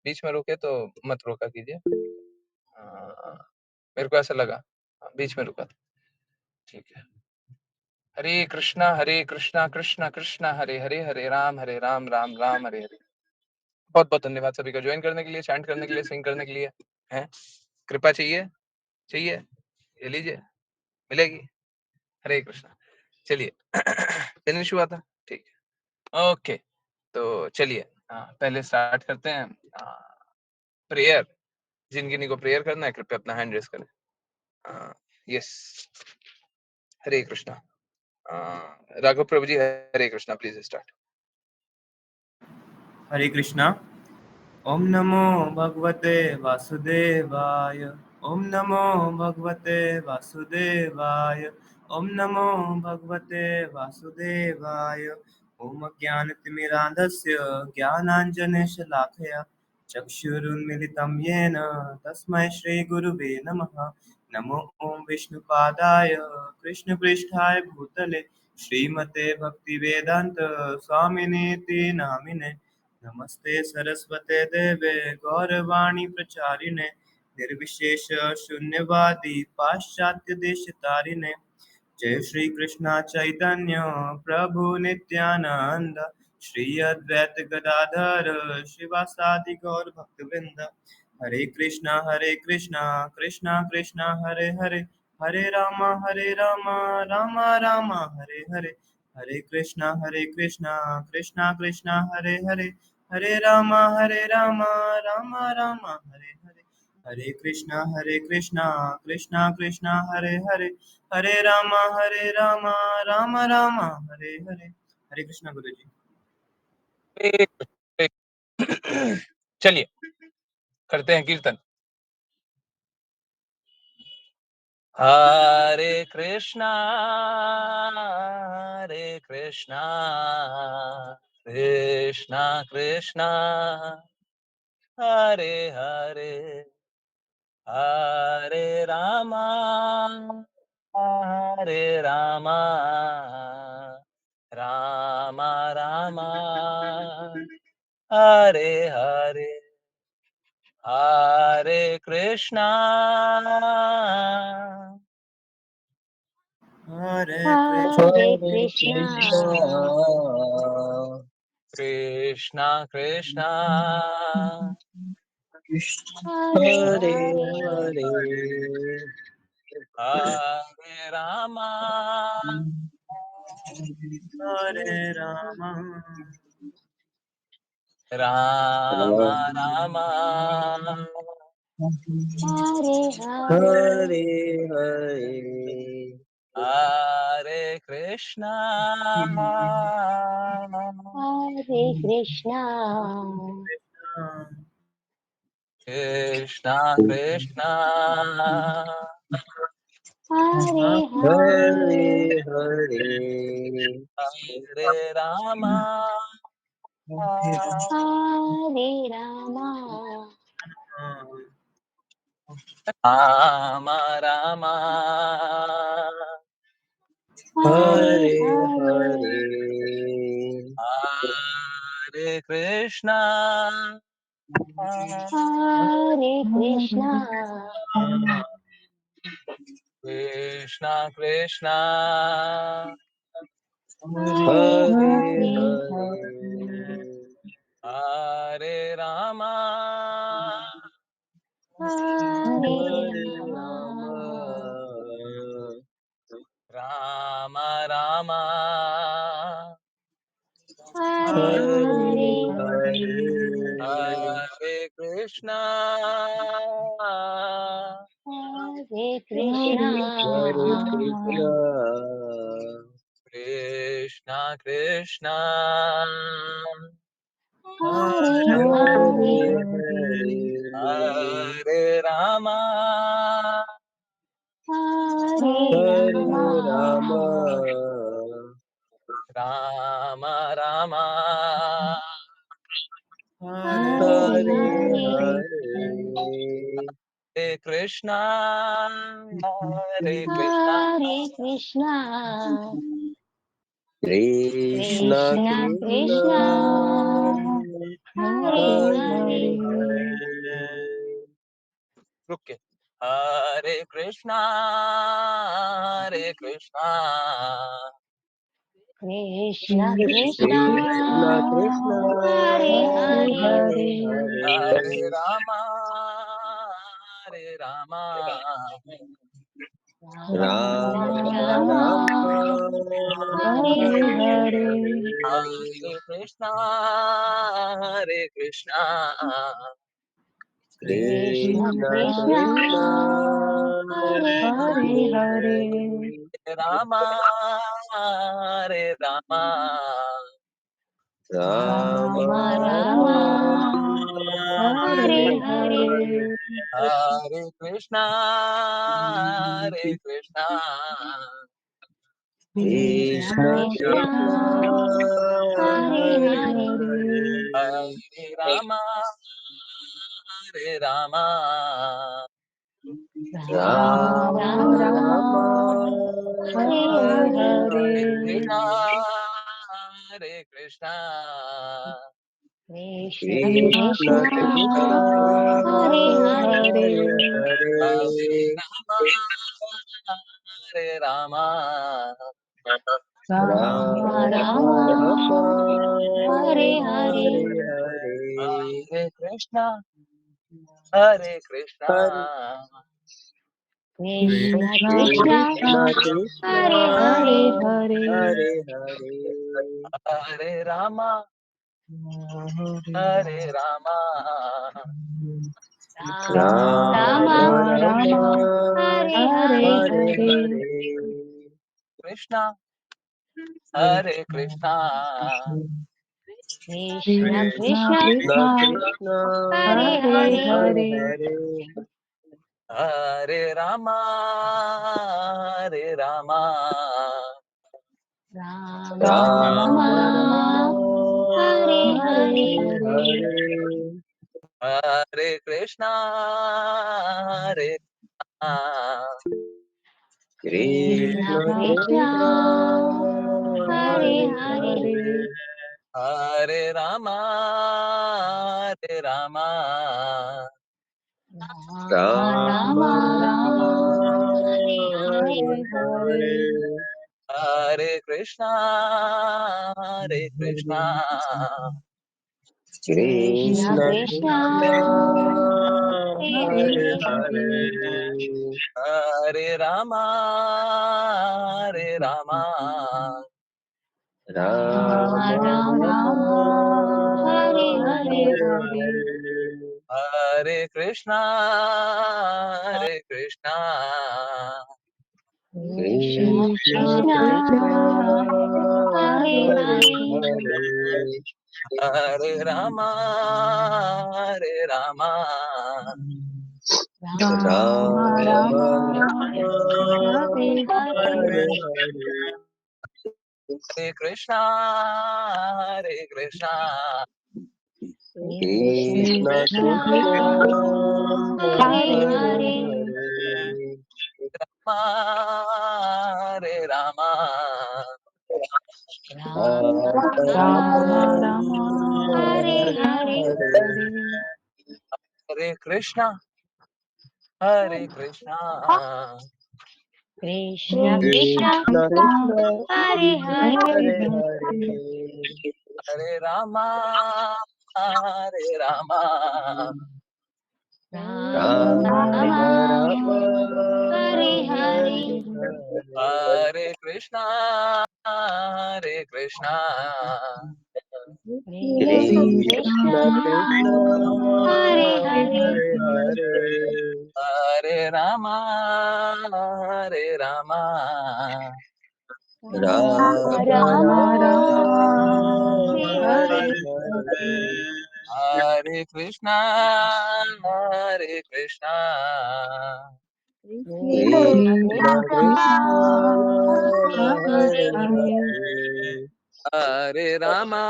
बीच में रुके तो मत रोका कीजिए। मेरे को ऐसा लगा। बीच में रुका था। ठीक है। हरे कृष्णा कृष्णा कृष्णा हरे हरे, हरे राम राम राम हरे हरे। बहुत-बहुत धन्यवाद सभी का जॉइन करने के लिए, चैंट करने के लिए, सिंग करने के लिए। हैं? कृपा चाहिए? चाहिए? ये लीजिए, मिलेगी। हरे कृष्णा। चलिए फिनिश हुआ था? ठीक है। ओके, तो चलिए पहले स्टार्ट करते हैं प्रेयर। जिन-जिन को प्रेयर करना है कृपया अपना हैंड रेज़ करें। Yes. Hare Krishna. Raghav Prabhu ji Hare Krishna, please start. Hare Krishna. ओम नमो भगवते वासुदेवाय। ओम नमो भगवते वासुदेवाय। ओम नमो भगवते वासुदेवाय। ओम ज्ञानतिमिरान्धस्य ज्ञानाञ्जनशलाकया चक्षुरुन्मिलितं येन तस्मै श्रीगुरुवे नमः। नमो ओम विष्णुपादाय कृष्णपृष्ठाय भूतले श्रीमते भक्तिवेदान्त स्वामिनेति नामिने। नमस्ते सरस्वते देवे गौरवाणी प्रचारिणे निर्विशेष शून्यवादी पाश्चात्य देश तारिणे। जय श्री कृष्णा चैतन्य प्रभु नित्यानंद श्री अद्वैत गदाधर शिवासादि गौर भक्तवृंद। हरे कृष्णा कृष्णा कृष्णा हरे हरे, हरे राम राम राम हरे हरे। हरे कृष्णा कृष्णा कृष्णा हरे हरे, हरे राम राम राम हरे हरे। हरे कृष्णा कृष्णा कृष्णा हरे हरे, हरे राम राम राम हरे हरे। हरे कृष्णा गुरु जी। चलिए करते हैं कीर्तन। हरे कृष्णा कृष्णा कृष्णा हरे हरे, हरे रामा राम राम हरे हरे। हरे कृष्णा हरे कृष्णा कृष्णा कृष्णा कृष्णा हरे हरे हरे हरे रामा हरे राम राम राम हरे हरे हरे हरे कृष्णा हरे कृष्णा कृष्णा कृष्णा हरे हरे हरे हरे हरे रामा हरे रामा राम राम हरे हरे हरे हरे हरे कृष्णा हरे कृष्णा कृष्णा कृष्णा हरे हरे हरे हरे हरे रामा हरे हरे रामा राम राम राम हरे हरे हरे हरे हरे कृष्णा हरे कृष्णा हरे कृष्णा कृष्णा कृष्णा हरे हरे हरे हरे हरे राम हरे हरे रामा राम राम राम हरे हरे हरे हरे हरे कृष्णा हरे कृष्णा हरे कृष्णा कृष्ण कृष्णा कृष्ण कृष्णा हरे हरे हरे रुक के। हरे Krishna Krishna Krishna Krishna Krishna Krishna Hare Hare Hare Hare हरे रामा राम Rama राम Rama हरे Hare हरे Hare हरे कृष्णा कृष्ण Krishna कृष्ण Krishna हरे Hare हरे Hare Rama Rama Ram Rama Ram Rama हरे Hare हरे Hare हरे कृष्णा कृष्ण Krishna कृष्ण Krishna हरे Hare हरे Hare हरे रामा रामा राम Rama राम Rama हरे Hare हरे Krishna Hare Krishna Krishna Krishna Krishna Krishna Hare Hare Hare हरे Hare Rama Rama Ram Rama Hare Hare Hare Hare हरे Krishna Hare Krishna Krishna Krishna Krishna Hare Hare Hare Hare हरे Rama Ram Ram Rama Rama Hare Hare Hare Hare Krishna हरे Krishna Krishna Krishna Krishna Krishna Hare Hare Hare Hare हरे Rama Ram Ram Rama Rama Hare Hare Hare Hare हरे Krishna Krishna Krishna Krishna Krishna हरे Hare हरे Hare हरे Rama Ram Ram Rama Rama Hare Hare Hare Hare हरे Krishna Krishna Krishna Krishna Krishna हरे Hare हरे Hare हरे Rama Ram Rama Ram Rama Hare Hare Hare Hare हरे Krishna Krishna Krishna Krishna Krishna हरे Hare हरे Hare हरे Rama Ram Ram Rama Rama Hare Hare Hare Hare हरे Krishna Krishna Krishna Krishna Krishna हरे Hare हरे Hare Rama Ram Ram Rama हरे Hare हरे Hare हरे Krishna Krishna Krishna Krishna Krishna Hare Hare Hare Hare हरे Rama Ram Ram Rama Rama Hare Hare Hare Hare हरे Krishna Krishna Krishna Krishna Krishna Hare Hare Hare Hare हरे Rama Ram Rama Ram Rama हरे Hare हरे Hare हरे Krishna Krishna Krishna Krishna Krishna हरे Hare हरे Hare हरे Rama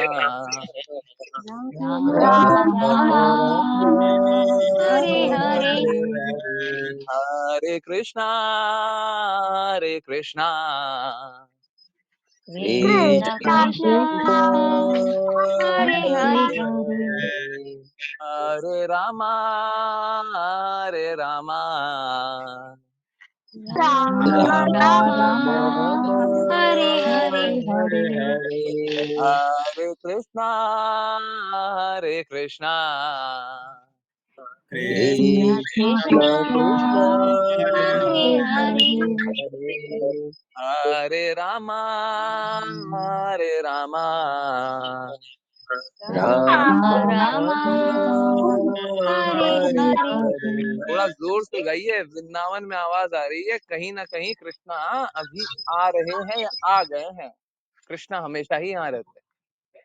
Ram Ram Rama Rama Hare Hare Hare Hare हरे Krishna Krishna Krishna Krishna Krishna हरे Hare हरे Hare हरे रामा हरे रामा राम राम हरे हरे हरे हरे हरे कृष्णा कृष्ण कृष्ण कृष्ण कृष्ण हरे हरे हरे हरे रामा राम राम राम हरे हरे हरे हरे थोड़ा जोर से गाइए, वृंदावन में आवाज आ रही है, कहीं ना कहीं कृष्णा अभी आ रहे हैं या आ गए हैं। कृष्णा हमेशा ही यहाँ रहते हैं।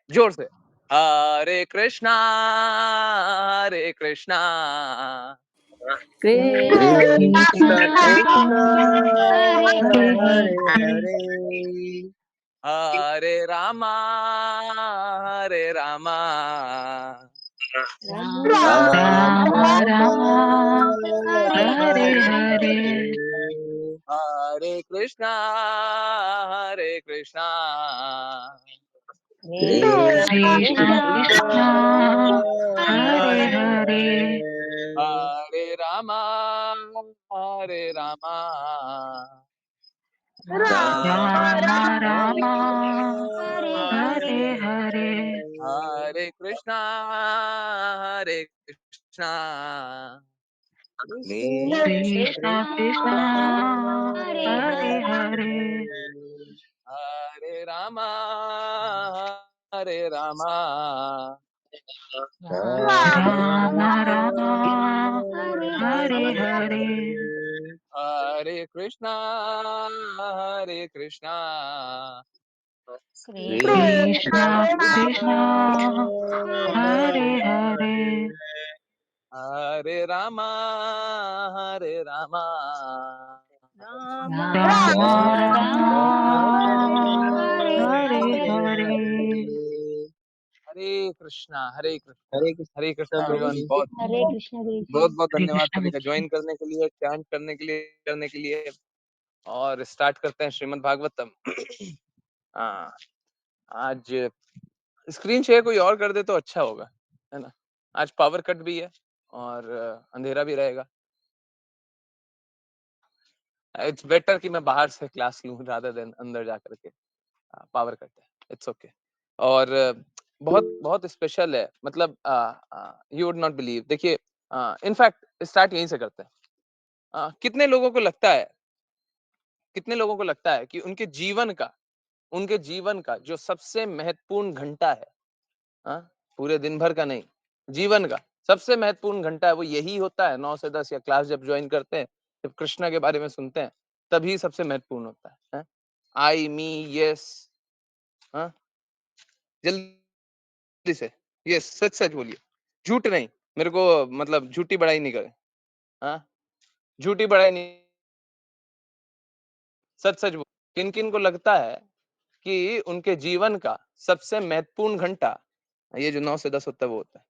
जोर से हरे कृष्णा कृष्ण कृष्ण कृष्ण कृष्ण हरे हरे हरे हरे हरे रामा हरे रामा राम राम राम राम हरे हरे हरे हरे हरे कृष्णा कृष्ण कृष्ण कृष्ण कृष्ण हरे हरे हरे हरे हरे रामा राम राम राम राम हरे हरे हरे हरे कृष्णा कृष्ण कृष्ण कृष्ण कृष्ण हरे हरे हरे हरे हरे रामा राम राम राम राम हरे हरे हरे हरे हरे कृष्णा कृष्ण कृष्ण कृष्ण कृष्ण हरे हरे हरे हरे हरे रामा राम राम राम राम हरे हरे हरे हरे हरे हरे कृष्ण कृष्णा प्रभु एवरीवन। जी बहुत हरे कृष्ण गुरु जी बहुत बहुत धन्यवाद सभी का ज्वाइन करने के लिए, चैंट करने के लिए। और स्टार्ट करते हैं श्रीमद् भागवतम। हाँ, आज स्क्रीन शेयर कोई और कर दे तो अच्छा होगा, है ना। आज पावर कट भी है और अंधेरा भी रहेगा। इट्स बेटर कि मैं बाहर से क्लास लूं रादर देन अंदर जा करके। पावर कट है, इट्स ओके। और बहुत बहुत स्पेशल है, मतलब यू वुड नॉट बिलीव। देखिए, इनफैक्ट स्टार्ट यहीं से करते हैं। कितने लोगों को लगता है कि उनके जीवन का जो सबसे महत्वपूर्ण घंटा है, हाँ, पूरे दिन भर का नहीं, जीवन का सबसे महत्वपूर्ण घंटा है, वो यही होता है 9 से 10, या क्लास जब ज्वाइन करते हैं, जब कृष्णा के बारे में सुनते हैं, तभी सबसे महत्वपूर्ण होता है, हाँ? आई मी यस, हाँ, जल्दी से, यस, सच सच बोलिए, झूठ नहीं। मेरे को मतलब झूठी बड़ाई नहीं करे, हाँ, झूठी बड़ाई नहीं, सच सच बोल। किन किन को लगता है कि उनके जीवन का सबसे महत्वपूर्ण घंटा ये जो 9 से 10 होता है वो होता है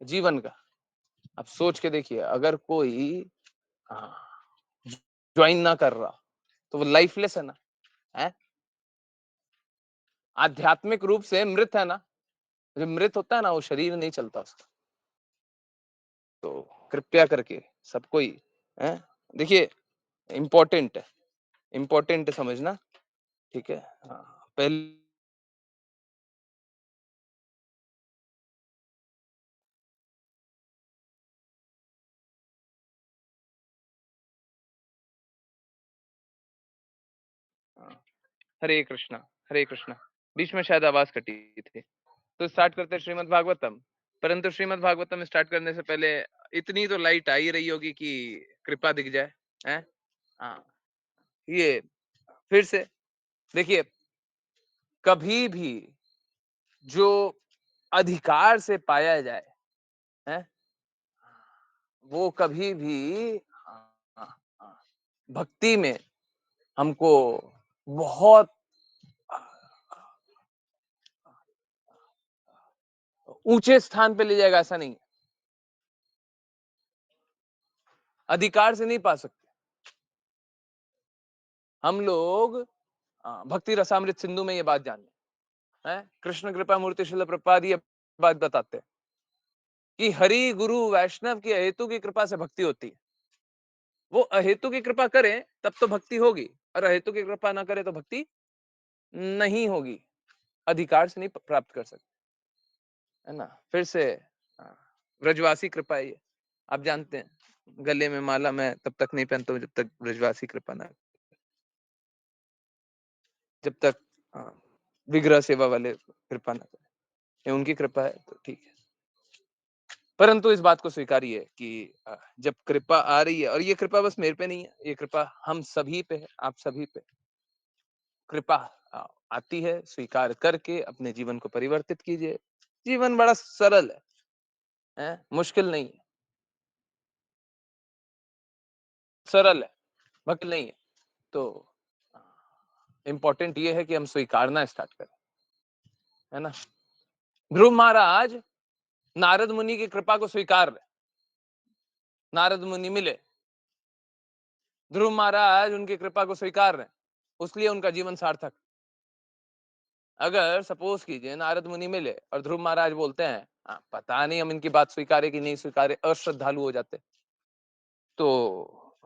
जीवन का? अब सोच के देखिए, अगर कोई ज्वाइन ना कर रहा तो वो लाइफलेस है ना, है, आध्यात्मिक रूप से मृत है ना। जो मृत होता है ना, वो शरीर नहीं चलता उसका। तो कृपया करके सब कोई, है, देखिए, इम्पोर्टेंट है, इम्पोर्टेंट समझना, ठीक है। हाँ, पहले हरे कृष्णा, बीच में शायद आवाज कटी थी। तो स्टार्ट करते हैं श्रीमद् भागवतम। परंतु श्रीमद् भागवतम स्टार्ट करने से पहले इतनी तो लाइट आ ही रही होगी कि कृपा दिख जाए, हैं? हाँ, ये फिर से देखिए, कभी भी जो अधिकार से पाया जाए, हैं, वो कभी भी, हाँ, हाँ, हाँ, भक्ति में हमको बहुत ऊंचे स्थान पे ले जाएगा, ऐसा नहीं है। अधिकार से नहीं पा सकते हम लोग। भक्ति रसामृत सिंधु में ये बात जान लें, कृष्ण कृपा मूर्ति शिल प्रपाद, ये बात बताते हैं कि हरि गुरु वैष्णव की अहेतु की कृपा से भक्ति होती है। वो अहेतु की कृपा करें तब तो भक्ति होगी, और अहेतु की कृपा ना करे तो भक्ति नहीं होगी, अधिकार से नहीं प्राप्त कर सकते, है ना। फिर से ब्रजवासी कृपा है ये, आप जानते हैं, गले में माला मैं तब तक नहीं पहनता हूं जब तक ब्रजवासी कृपा ना, जब तक विग्रह सेवा वाले कृपा ना करें, ये उनकी कृपा है तो ठीक है। परंतु इस बात को स्वीकारिए कि जब कृपा आ रही है, और ये कृपा बस मेरे पे नहीं है, ये कृपा हम सभी पे है, आप सभी पे कृपा आती है, स्वीकार करके अपने जीवन को परिवर्तित कीजिए। जीवन बड़ा सरल है, मुश्किल नहीं है, सरल है, मुश्किल नहीं है। तो इम्पोर्टेंट ये है कि हम स्वीकारना स्टार्ट करें, है ना। ध्रुव महाराज नारद मुनि की कृपा को स्वीकार रहे, नारद मुनि मिले, ध्रुव महाराज उनकी कृपा को स्वीकार रहे, उसलिए उनका जीवन सार्थक। अगर सपोज कीजिए नारद मुनि मिले और ध्रुव महाराज बोलते हैं पता नहीं हम इनकी बात स्वीकारे कि नहीं स्वीकारे, अश्रद्धालु हो जाते, तो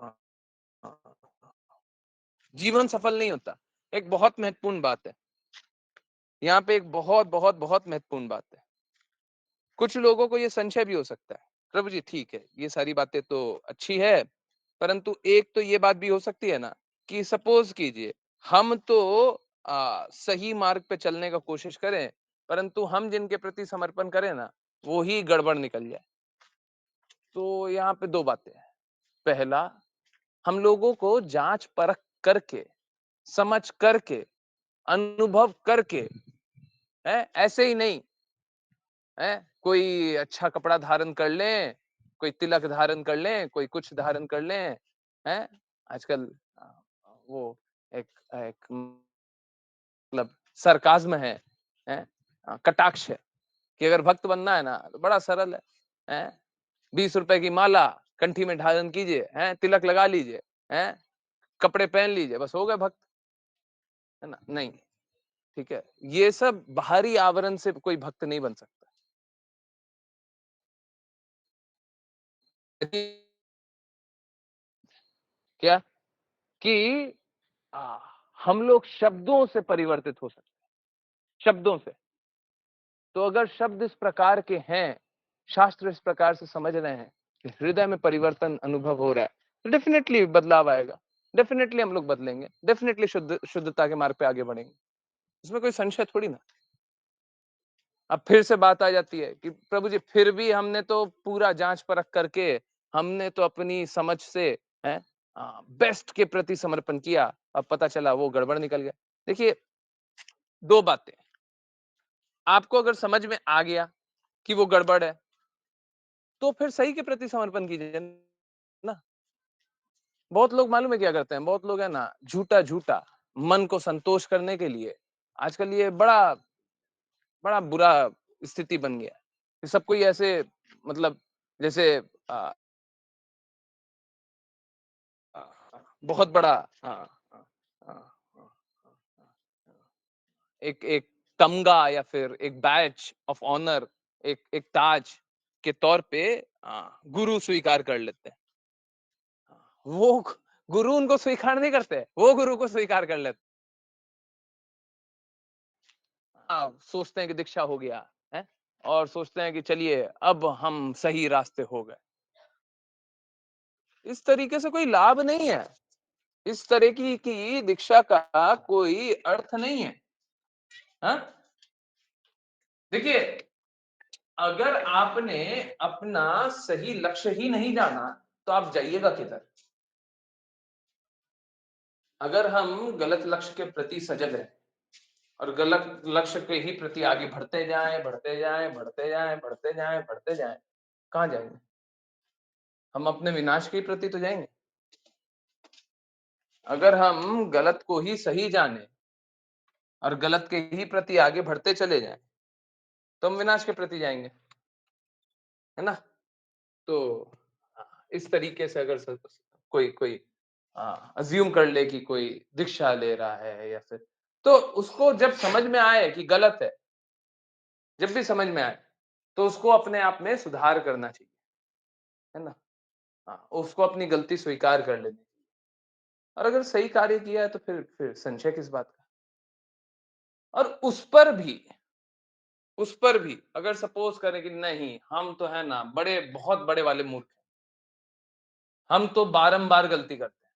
जीवन सफल नहीं होता। एक बहुत महत्वपूर्ण बात है यहाँ पे, एक बहुत बहुत बहुत महत्वपूर्ण बात है। कुछ लोगों को ये संशय भी हो सकता है, प्रभु जी ठीक है ये सारी बातें तो अच्छी है, परंतु एक तो ये बात भी हो सकती है ना कि सपोज कीजिए हम तो सही मार्ग पे चलने का कोशिश करें, परंतु हम जिनके प्रति समर्पण करें ना वो ही गड़बड़ निकल जाए। तो यहाँ पे दो बातें हैं। पहला, हम लोगों को जांच परख करके, समझ करके, अनुभव करके, है ऐसे ही नहीं है, कोई अच्छा कपड़ा धारण कर लें, कोई तिलक धारण कर लें, कोई कुछ धारण कर लें, है आजकल वो एक एक मतलब सरकाज्म है, कटाक्ष है कि अगर भक्त बनना है ना तो बड़ा सरल है 20 रुपए की माला कंठी में धारण कीजिए, है तिलक लगा लीजिए, है कपड़े पहन लीजिए, बस हो गए भक्त, है ना। नहीं, ठीक है, ये सब बाहरी आवरण से कोई भक्त नहीं बन सकता। क्या कि आ, हम लोग शब्दों से परिवर्तित हो सकते हैं, शब्दों से। तो अगर शब्द इस प्रकार के हैं, शास्त्र इस प्रकार से समझ रहे हैं कि हृदय में परिवर्तन अनुभव हो रहा है, तो डेफिनेटली बदलाव आएगा, डेफिनेटली हम लोग बदलेंगे, डेफिनेटली शुद्धता के मार्ग पे आगे बढ़ेंगे, इसमें कोई संशय थोड़ी ना। अब फिर से बात आ जाती है कि प्रभु जी फिर भी हमने तो पूरा जांच परख करके, हमने तो अपनी समझ से है बेस्ट के प्रति समर्पण किया, अब पता चला वो गड़बड़ निकल गया। देखिए दो बातें, आपको अगर समझ में आ गया कि वो गड़बड़ है तो फिर सही के प्रति समर्पण कीजिए ना। बहुत लोग मालूम है क्या करते हैं, बहुत लोग है ना झूठा झूठा मन को संतोष करने के लिए, आजकल ये बड़ा बड़ा बुरा स्थिति बन गया कि सब कोई ऐसे मतलब जैसे आ, आ, बहुत बड़ा आ, आ, आ, आ, एक एक तमगा या फिर एक बैच ऑफ ऑनर, एक एक ताज के तौर पे गुरु स्वीकार कर लेते हैं। वो गुरु उनको स्वीकार नहीं करते, वो गुरु को स्वीकार कर लेते हैं। सोचते हैं कि दीक्षा हो गया है, और सोचते हैं कि चलिए अब हम सही रास्ते हो गए। इस तरीके से कोई लाभ नहीं है, इस तरह की दीक्षा का कोई अर्थ नहीं है। हाँ देखिए, अगर आपने अपना सही लक्ष्य ही नहीं जाना तो आप जाइएगा किधर। अगर हम गलत लक्ष्य के प्रति सजग हैं और गलत लक्ष्य के ही प्रति आगे बढ़ते जाएं, बढ़ते जाएं, बढ़ते जाएं, बढ़ते जाएं, बढ़ते जाएं, कहां जाएंगे? हम अपने विनाश के प्रति तो जाएंगे। अगर हम गलत को ही सही जाने और गलत के ही प्रति आगे बढ़ते चले जाएं तो हम विनाश के प्रति जाएंगे, है ना। तो इस तरीके से अगर कोई कोई अज्यूम कर ले कि कोई दीक्षा ले रहा है या फिर, तो उसको जब समझ में आए कि गलत है, जब भी समझ में आए तो उसको अपने आप में सुधार करना चाहिए, है ना? हाँ, उसको अपनी गलती स्वीकार कर लेनी चाहिए और अगर सही कार्य किया है तो फिर संशय किस बात का? और उस पर भी अगर सपोज़ करें कि नहीं, हम तो है ना बड़े बहुत बड़े वाले मूर्ख हैं। हम तो बारंबार गलती करते हैं।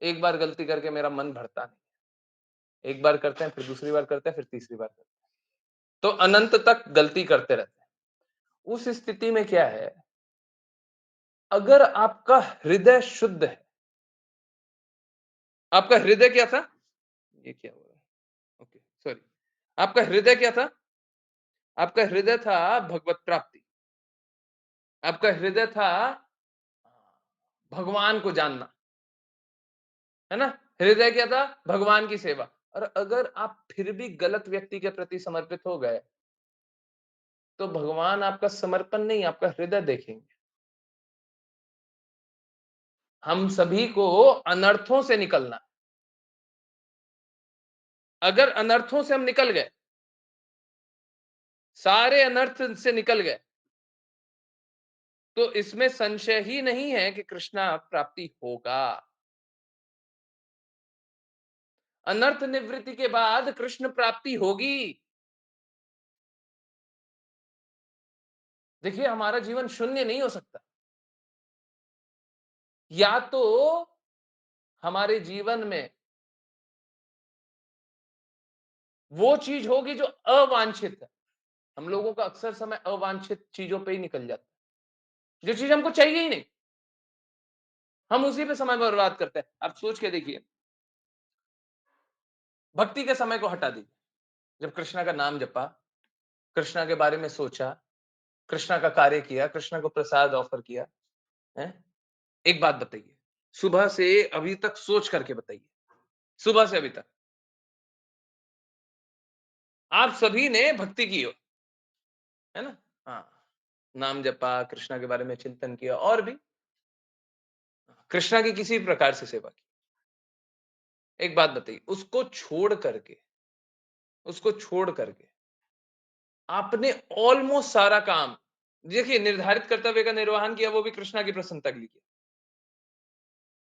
एक बार गलती करके मेरा मन भरता नहीं। एक बार करते हैं, फिर दूसरी बार करते हैं, फिर तीसरी बार करते हैं। तो अनंत तक गलती करते रहते हैं। उस स्थिति में क्या है, अगर आपका हृदय शुद्ध है, आपका हृदय क्या था? ये क्या हो रहा है? Okay, sorry. आपका हृदय क्या था? आपका हृदय था भगवत प्राप्ति। आपका हृदय था भगवान को जानना, है ना? हृदय क्या था? भगवान की सेवा। और अगर आप फिर भी गलत व्यक्ति के प्रति समर्पित हो गए, तो भगवान आपका समर्पण नहीं, आपका हृदय देखेंगे। हम सभी को अनर्थों से निकलना। अगर अनर्थों से हम निकल गए, सारे अनर्थ से निकल गए, तो इसमें संशय ही नहीं है कि कृष्णा प्राप्ति होगा। अनर्थ निवृत्ति के बाद कृष्ण प्राप्ति होगी। देखिए, हमारा जीवन शून्य नहीं हो सकता। या तो हमारे जीवन में वो चीज होगी जो अवांछित है। हम लोगों का अक्सर समय अवांछित चीजों पे ही निकल जाता है। जो चीज हमको चाहिए ही नहीं, हम उसी पे समय बर्बाद करते हैं। आप सोच के देखिए, भक्ति के समय को हटा दीजिए। जब कृष्णा का नाम जपा, कृष्णा के बारे में सोचा, कृष्णा का कार्य किया, कृष्णा को प्रसाद ऑफर किया, हैं? एक बात बताइए, सुबह से अभी तक सोच करके बताइए, सुबह से अभी तक आप सभी ने भक्ति की हो, है ना? हाँ, नाम जपा, कृष्णा के बारे में चिंतन किया और भी कृष्णा की किसी प्रकार से सेवा की। एक बात बताइए, उसको छोड़ करके आपने ऑलमोस्ट सारा काम, देखिए, निर्धारित कर्तव्य का निर्वहन किया, वो भी कृष्णा की प्रसन्नता के लिए किया।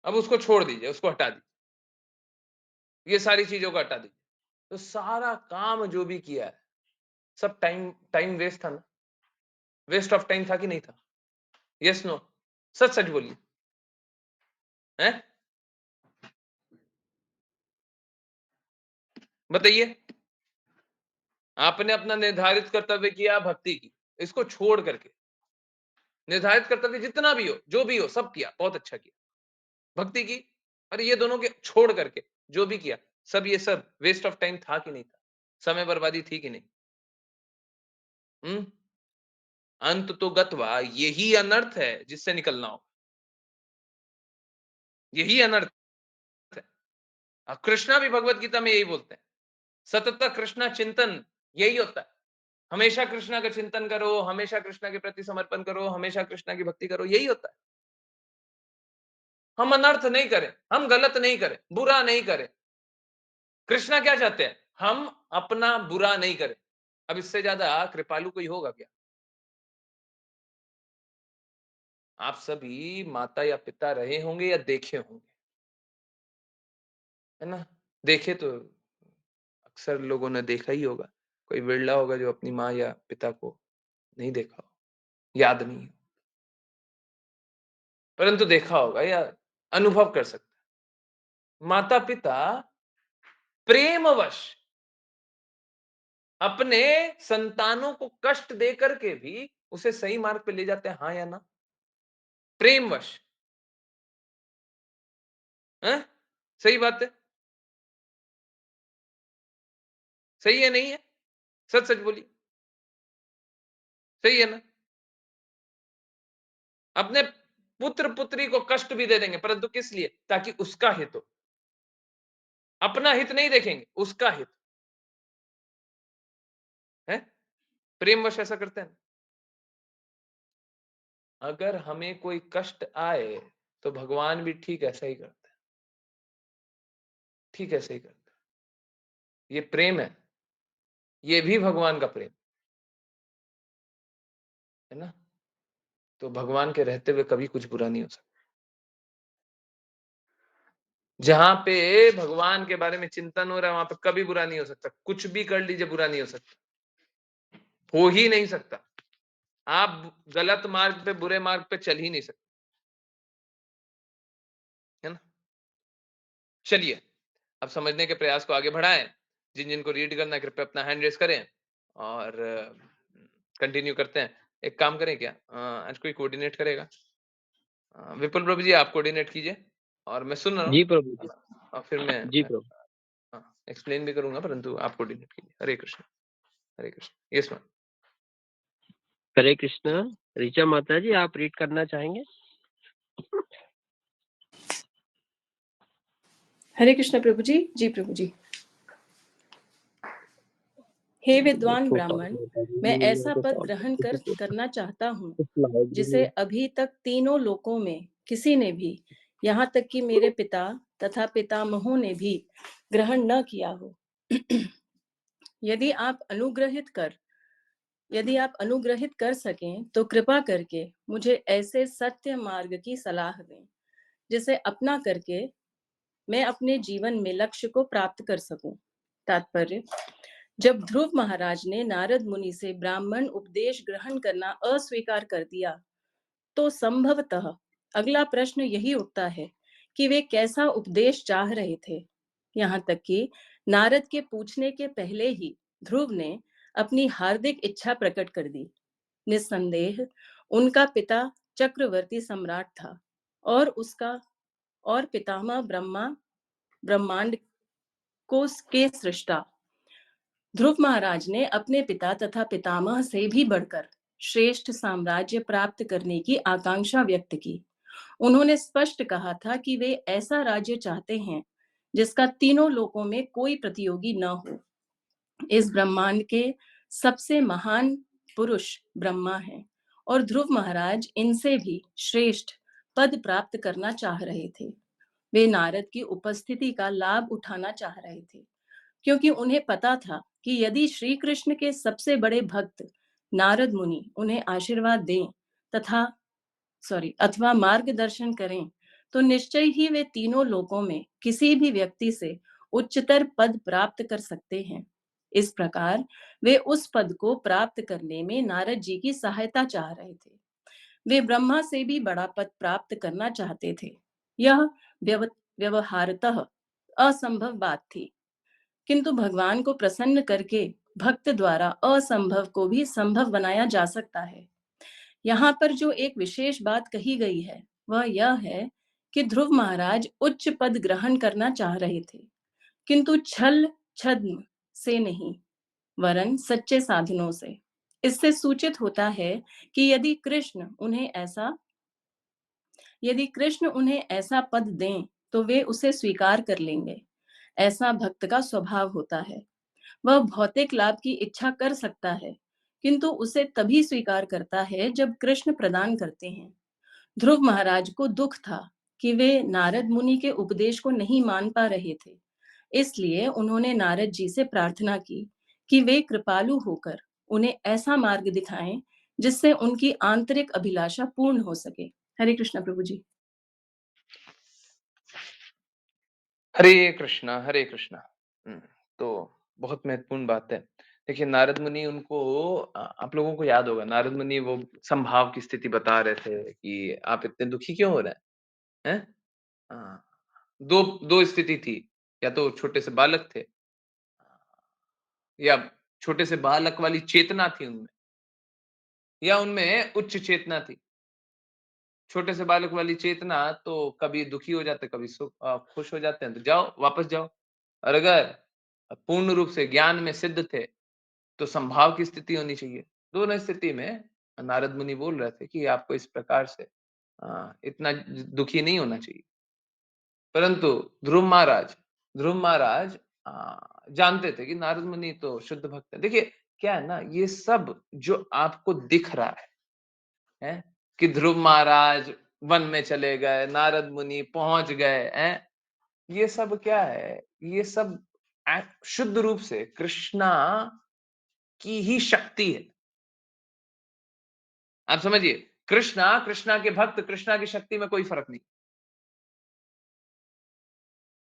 अब उसको छोड़ दीजिए, उसको हटा दीजिए, ये सारी चीजों को हटा दीजिए। तो सारा काम जो भी किया है, सब टाइम टाइम वेस्ट था ना? वेस्ट ऑफ टाइम था कि नहीं था? Yes no? सच सच बोलिए, हैं? बताइए। आपने अपना निर्धारित कर्तव्य किया भक्ति की, इसको छोड़ करके निर्धारित कर्तव्य जितना भी हो, जो भी हो, सब किया, बहुत अच्छा किया। भक्ति की, अरे ये दोनों के छोड़ करके जो भी किया, सब ये सब वेस्ट ऑफ टाइम था कि नहीं था? समय बर्बादी थी कि नहीं? हम्म? अंत तो गत्वा, यही अनर्थ है जिससे निकलना हो, यही अनर्थ है। अब कृष्णा भी भगवत गीता में यही बोलते हैं, सतत कृष्णा चिंतन, यही होता है। हमेशा कृष्णा का चिंतन करो, हमेशा कृष्णा के प्रति समर्पण करो, हमेशा कृष्णा की भक्ति करो, यही होता है। हम अनर्थ नहीं करें, हम गलत नहीं करें, बुरा नहीं करें। कृष्णा क्या चाहते हैं? हम अपना बुरा नहीं करें। अब इससे ज्यादा कृपालु कोई होगा क्या? आप सभी माता या पिता रहे होंगे या देखे होंगे, है ना? देखे तो अक्सर लोगों ने देखा ही होगा। कोई बिरला होगा जो अपनी माँ या पिता को नहीं देखा हो, याद नहीं हो, परंतु देखा होगा या अनुभव कर सकता है। माता पिता प्रेमवश अपने संतानों को कष्ट दे करके भी उसे सही मार्ग पे ले जाते हैं, हाँ या ना? प्रेमवश, हैं? सही बात है, सही है नहीं है? सच सच बोलिए, सही है ना? अपने पुत्र पुत्री को कष्ट भी दे देंगे, परंतु किस लिए? ताकि उसका हित हो। अपना हित नहीं देखेंगे, उसका हित है। प्रेमवश ऐसा करते हैं। अगर हमें कोई कष्ट आए, तो भगवान भी ठीक ऐसा ही करते हैं, ठीक ऐसा ही करते हैं। ये प्रेम है, ये भी भगवान का प्रेम। है ना? तो भगवान के रहते हुए कभी कुछ बुरा नहीं हो सकता। जहाँ पे भगवान के बारे में चिंतन हो रहा है, वहाँ पे कभी बुरा नहीं हो सकता। कुछ भी कर लीजिए, बुरा नहीं हो सकता। हो ही नहीं सकता। आप गलत मार्ग पे, बुरे मार्ग पे चल ही नहीं सकते, है ना? चलिए, अब समझने के प्रयास को आगे बढ़ाएँ। जिन-जिन को रीड करना है, कृपया अपना हैंड रेज़ करें और कंटिन्यू करते हैं। एक काम करें क्या? आज कोई कोऑर्डिनेट करेगा? विपुल प्रभु जी, आप कोऑर्डिनेट कीजिए और मैं सुन रहा हूँ, जी प्रभु है जी। ना? और फिर मैं जी प्रभु। एक्सप्लेन भी करूँगा, परंतु आप कोऑर्डिनेट कीजिए। हरे कृष्ण, हरे कृष्ण। Yes ma'am. हरे कृष्णा। ऋचा माता जी, आप रीड करना चाहेंगे? हरे कृष्ण प्रभु जी। जी प्रभु जी। हे विद्वान छोटा ब्राह्मण, मोटा मैं भी मिल जाए ऐसा तो पद काम ग्रहण किसी को करना चाहता हूँ कुछ लाइक भी जिसे नहीं। अभी तक तीनों लोकों में किसी ने भी, यहाँ तक कि मेरे पिता तथा पितामहों ने भी ग्रहण न किया हो। यदि आप अनुग्रहित कर सकें तो कृपा करके मुझे ऐसे सत्य मार्ग की सलाह दें जिसे अपना करके मैं अपने जीवन में लक्ष्य को प्राप्त कर सकूं। तात्पर्य: जब ध्रुव महाराज ने नारद मुनि से ब्राह्मण उपदेश ग्रहण करना अस्वीकार कर दिया, तो संभवतः अगला प्रश्न यही उठता है कि वे कैसा उपदेश चाह रहे थे। यहाँ तक कि नारद के पूछने के पहले ही ध्रुव ने अपनी हार्दिक इच्छा प्रकट कर दी। निस्संदेह उनका पिता चक्रवर्ती सम्राट था और उसका और पितामह ब्रह्मांड को के सृष्टा। ध्रुव महाराज ने अपने पिता तथा पितामह से भी बढ़कर श्रेष्ठ साम्राज्य प्राप्त करने की आकांक्षा व्यक्त की। उन्होंने स्पष्ट कहा था कि वे ऐसा राज्य चाहते हैं जिसका तीनों लोकों में कोई प्रतियोगी न हो। इस ब्रह्मांड के सबसे महान पुरुष ब्रह्मा हैं और ध्रुव महाराज इनसे भी श्रेष्ठ पद प्राप्त करना चाह रहे थे। वे नारद की उपस्थिति का लाभ उठाना चाह रहे थे, क्योंकि उन्हें पता था कि यदि श्री कृष्ण के सबसे बड़े भक्त नारद मुनि उन्हें आशीर्वाद दें तथा अथवा मार्गदर्शन करें, तो निश्चय ही वे तीनों लोकों में किसी भी व्यक्ति से उच्चतर पद प्राप्त कर सकते हैं। इस प्रकार वे उस पद को प्राप्त करने में नारद जी की सहायता चाह रहे थे। वे ब्रह्मा से भी बड़ा पद प्राप्त करना चाहते थे। यह व्यवहारतः असंभव बात थी, किंतु भगवान को प्रसन्न करके भक्त द्वारा असंभव को भी संभव बनाया जा सकता है। यहाँ पर जो एक विशेष बात कही गई है वह यह है कि ध्रुव महाराज उच्च पद ग्रहण करना चाह रहे थे, किंतु छल छद्म से नहीं, वरन सच्चे साधनों से। इससे सूचित होता है कि यदि कृष्ण उन्हें ऐसा पद दें तो वे उसे स्वीकार कर लेंगे। ऐसा भक्त का स्वभाव होता है। वह भौतिक लाभ की इच्छा कर सकता है, किंतु उसे तभी स्वीकार करता है जब कृष्ण प्रदान करते हैं। ध्रुव महाराज को दुख था कि वे नारद मुनि के उपदेश को नहीं मान पा रहे थे। इसलिए उन्होंने नारद जी से प्रार्थना की कि वे कृपालु होकर उन्हें ऐसा मार्ग दिखाएं जिससे उनकी आंतरिक अभिलाषा पूर्ण हो सके। हरे कृष्ण प्रभु जी। हरे कृष्णा, हरे कृष्णा। तो बहुत महत्वपूर्ण बात है। देखिए नारद मुनि उनको आप लोगों को याद होगा, नारद मुनि वो समभाव की स्थिति बता रहे थे कि आप इतने दुखी क्यों हो रहे हैं? हैं? हाँ, 2 स्थिति थी, या तो छोटे से बालक थे, या छोटे से बालक वाली चेतना थी उनमें, या उनमें उच्च चेतना थी। छोटे से बालक वाली चेतना तो कभी दुखी हो जाते, कभी खुश हो जाते हैं, तो जाओ, वापस जाओ। और अगर पूर्ण रूप से ज्ञान में सिद्ध थे, तो समभाव की स्थिति होनी चाहिए। दोनों स्थिति में नारद मुनि बोल रहे थे कि आपको इस प्रकार से इतना दुखी नहीं होना चाहिए। परंतु ध्रुव महाराज जानते थे कि नारद मुनि तो शुद्ध भक्त है। देखिए क्या है ना, ये सब जो आपको दिख रहा है कि ध्रुव महाराज वन में चले गए, नारद मुनि पहुंच गए, हैं? ये सब क्या है? ये सब शुद्ध रूप से कृष्णा की ही शक्ति है। आप समझिए, कृष्णा, कृष्णा के भक्त, कृष्णा की शक्ति में कोई फर्क नहीं।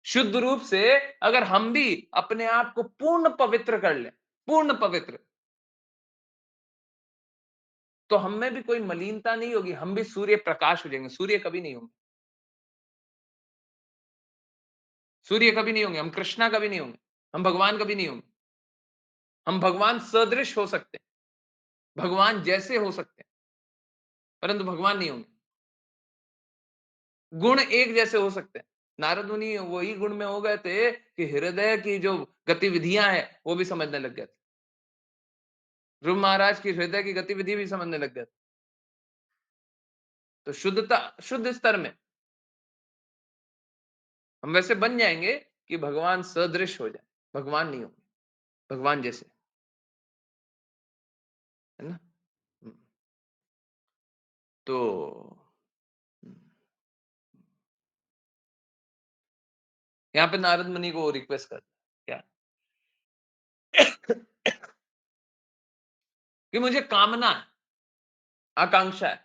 शुद्ध रूप से अगर हम भी अपने आप को पूर्ण पवित्र कर लें, पूर्ण पवित्र, तो हम में भी कोई मलिनता नहीं होगी, हम भी सूर्य प्रकाश हो जाएंगे। सूर्य कभी नहीं होंगे, सूर्य कभी नहीं होंगे, हम कृष्णा कभी नहीं होंगे, हम भगवान कभी नहीं होंगे। हम भगवान सदृश हो सकते हैं, भगवान जैसे हो सकते हैं, परंतु भगवान नहीं होंगे। गुण एक जैसे हो सकते हैं। नारद मुनि वही गुण में हो गए थे कि हृदय की जो गतिविधियां हैं वो भी समझने लग गए थे। ध्रुव महाराज की हृदय की गतिविधि भी समझने लग गए थे। तो शुद्धता, शुद्ध स्तर में हम वैसे बन जाएंगे कि भगवान सदृश हो जाए, भगवान नहीं होंगे, भगवान जैसे, है ना। हम्म, तो यहाँ पे नारद मुनि को रिक्वेस्ट कर क्या कि मुझे कामना है, आकांक्षा है।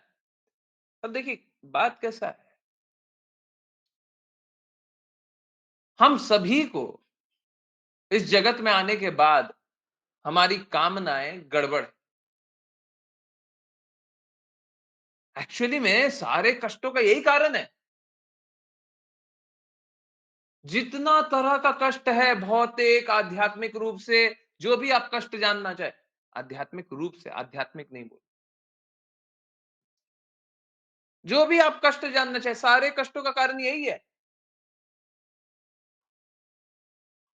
अब देखिए बात कैसा है, हम सभी को इस जगत में आने के बाद हमारी कामनाएं गड़बड़। एक्चुअली में सारे कष्टों का यही कारण है। जितना तरह का कष्ट है, भौतिक, आध्यात्मिक रूप से, जो भी आप कष्ट जानना चाहे, आध्यात्मिक रूप से, आध्यात्मिक नहीं बोल, जो भी आप कष्ट जानना चाहे, सारे कष्टों का कारण यही है,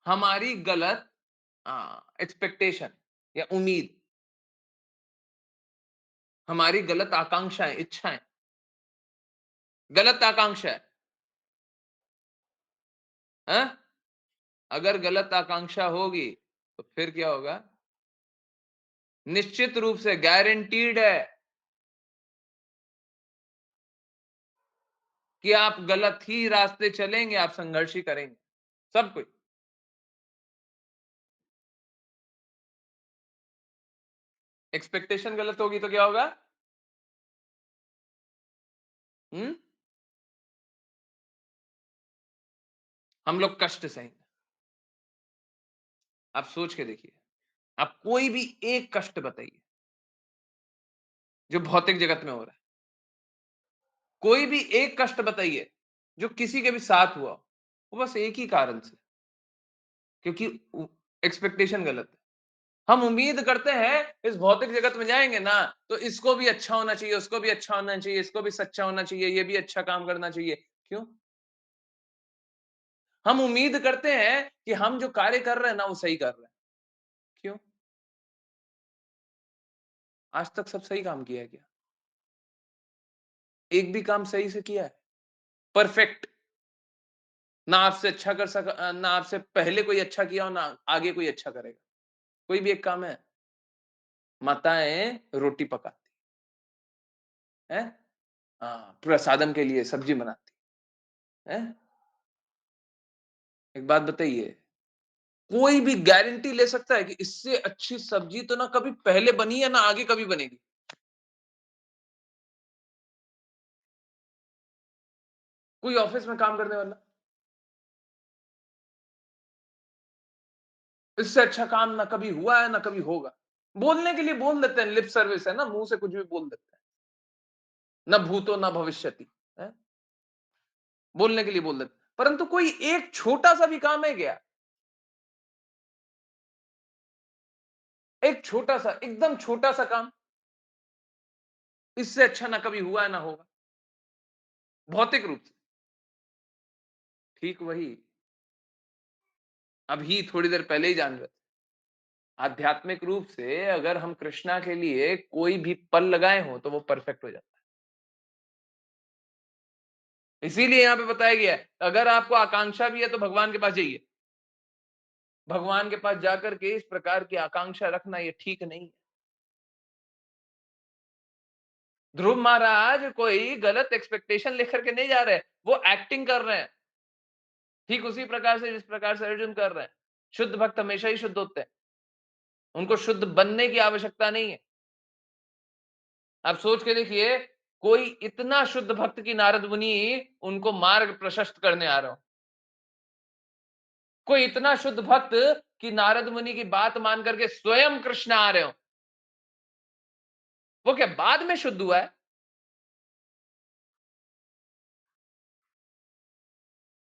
हमारी गलत एक्सपेक्टेशन या उम्मीद, हमारी गलत आकांक्षाएं, इच्छाएं, गलत आकांक्षा है। अगर गलत आकांक्षा होगी तो फिर क्या होगा, निश्चित रूप से गारंटीड है कि आप गलत ही रास्ते चलेंगे, आप संघर्ष ही करेंगे, सब कुछ। एक्सपेक्टेशन गलत होगी तो क्या होगा? हम्म, हम लोग कष्ट सहेंगे। आप सोच के देखिए, आप कोई भी एक कष्ट बताइए जो भौतिक जगत में हो रहा है, कोई भी एक कष्ट बताइए जो किसी के भी साथ हुआ हो, वो बस एक ही कारण से, क्योंकि एक्सपेक्टेशन गलत है। हम उम्मीद करते हैं इस भौतिक जगत में जाएंगे ना तो इसको भी अच्छा होना चाहिए, उसको भी अच्छा होना चाहिए, इसको भी सच्चा होना चाहिए, ये भी अच्छा काम करना चाहिए। क्यों? हम उम्मीद करते हैं कि हम जो कार्य कर रहे हैं ना वो सही कर रहे हैं। क्यों? आज तक सब सही काम किया है क्या? एक भी काम सही से किया है? परफेक्ट? ना आपसे अच्छा कर सका, ना आपसे पहले कोई अच्छा किया हो, ना आगे कोई अच्छा करेगा। कोई भी एक काम है? माताएं रोटी पकाती है, प्रसादम के लिए सब्जी बनाती है। एक बात बताइए, कोई भी गारंटी ले सकता है कि इससे अच्छी सब्जी तो ना कभी पहले बनी है ना आगे कभी बनेगी? कोई ऑफिस में काम करने वाला, इससे अच्छा काम ना कभी हुआ है ना कभी होगा। बोलने के लिए बोल देते हैं, लिप सर्विस है ना, मुंह से कुछ भी बोल देते हैं, ना भूतो ना भविष्यति है, बोलने के लिए बोल देते हैं। परंतु कोई एक छोटा सा भी काम है क्या, एक छोटा सा, एकदम छोटा सा काम, इससे अच्छा ना कभी हुआ है ना होगा, भौतिक रूप से। ठीक वही अभी थोड़ी देर पहले ही जान रहे थे, आध्यात्मिक रूप से अगर हम कृष्णा के लिए कोई भी पल लगाए हो तो वो परफेक्ट हो जाता है। इसीलिए यहां पे बताया गया है, अगर आपको आकांक्षा भी है तो भगवान के पास जाइए। भगवान के पास जाकर के इस प्रकार की आकांक्षा रखना ये ठीक नहीं है। ध्रुव महाराज कोई गलत एक्सपेक्टेशन लेकर के नहीं जा रहे, वो एक्टिंग कर रहे हैं, ठीक उसी प्रकार से जिस प्रकार से अर्जुन कर रहे हैं। शुद्ध भक्त हमेशा ही शुद्ध होते हैं, उनको शुद्ध बनने की आवश्यकता नहीं है। आप सोच के देखिए, कोई इतना शुद्ध भक्त की नारद मुनि उनको मार्ग प्रशस्त करने आ रहा हो। कोई इतना शुद्ध भक्त कि नारद मुनि की बात मान करके स्वयं कृष्ण आ रहे हो। वो क्या बाद में शुद्ध हुआ है?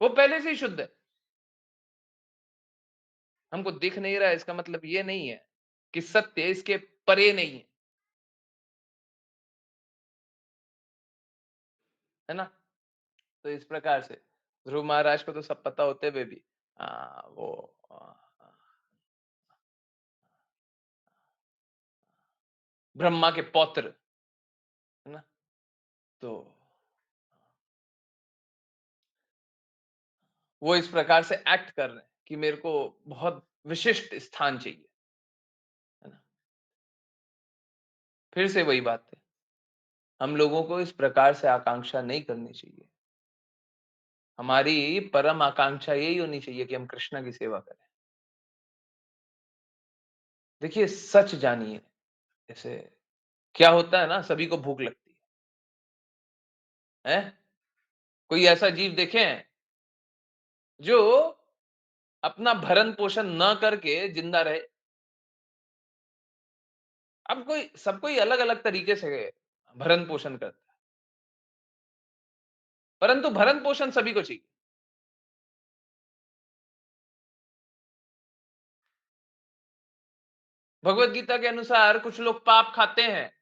वो पहले से ही शुद्ध है। हमको दिख नहीं रहा है, इसका मतलब ये नहीं है कि सत्य इसके परे नहीं है ना? तो इस प्रकार से ध्रुव महाराज को तो सब पता होते हुए भी वो ब्रह्मा के पौत्र, है ना? तो वो इस प्रकार से एक्ट कर रहे हैं कि मेरे को बहुत विशिष्ट स्थान चाहिए, है ना? फिर से वही बात है, हम लोगों को इस प्रकार से आकांक्षा नहीं करनी चाहिए। हमारी परम आकांक्षा यही होनी चाहिए कि हम कृष्ण की सेवा करें। देखिए, सच जानिए, जैसे क्या होता है ना, सभी को भूख लगती है? कोई ऐसा जीव देखे हैं जो अपना भरण पोषण न करके जिंदा रहे? अब सब कोई अलग अलग तरीके से भरण पोषण करता है, परंतु भरण पोषण सभी को चाहिए। भगवत गीता के अनुसार कुछ लोग पाप खाते हैं,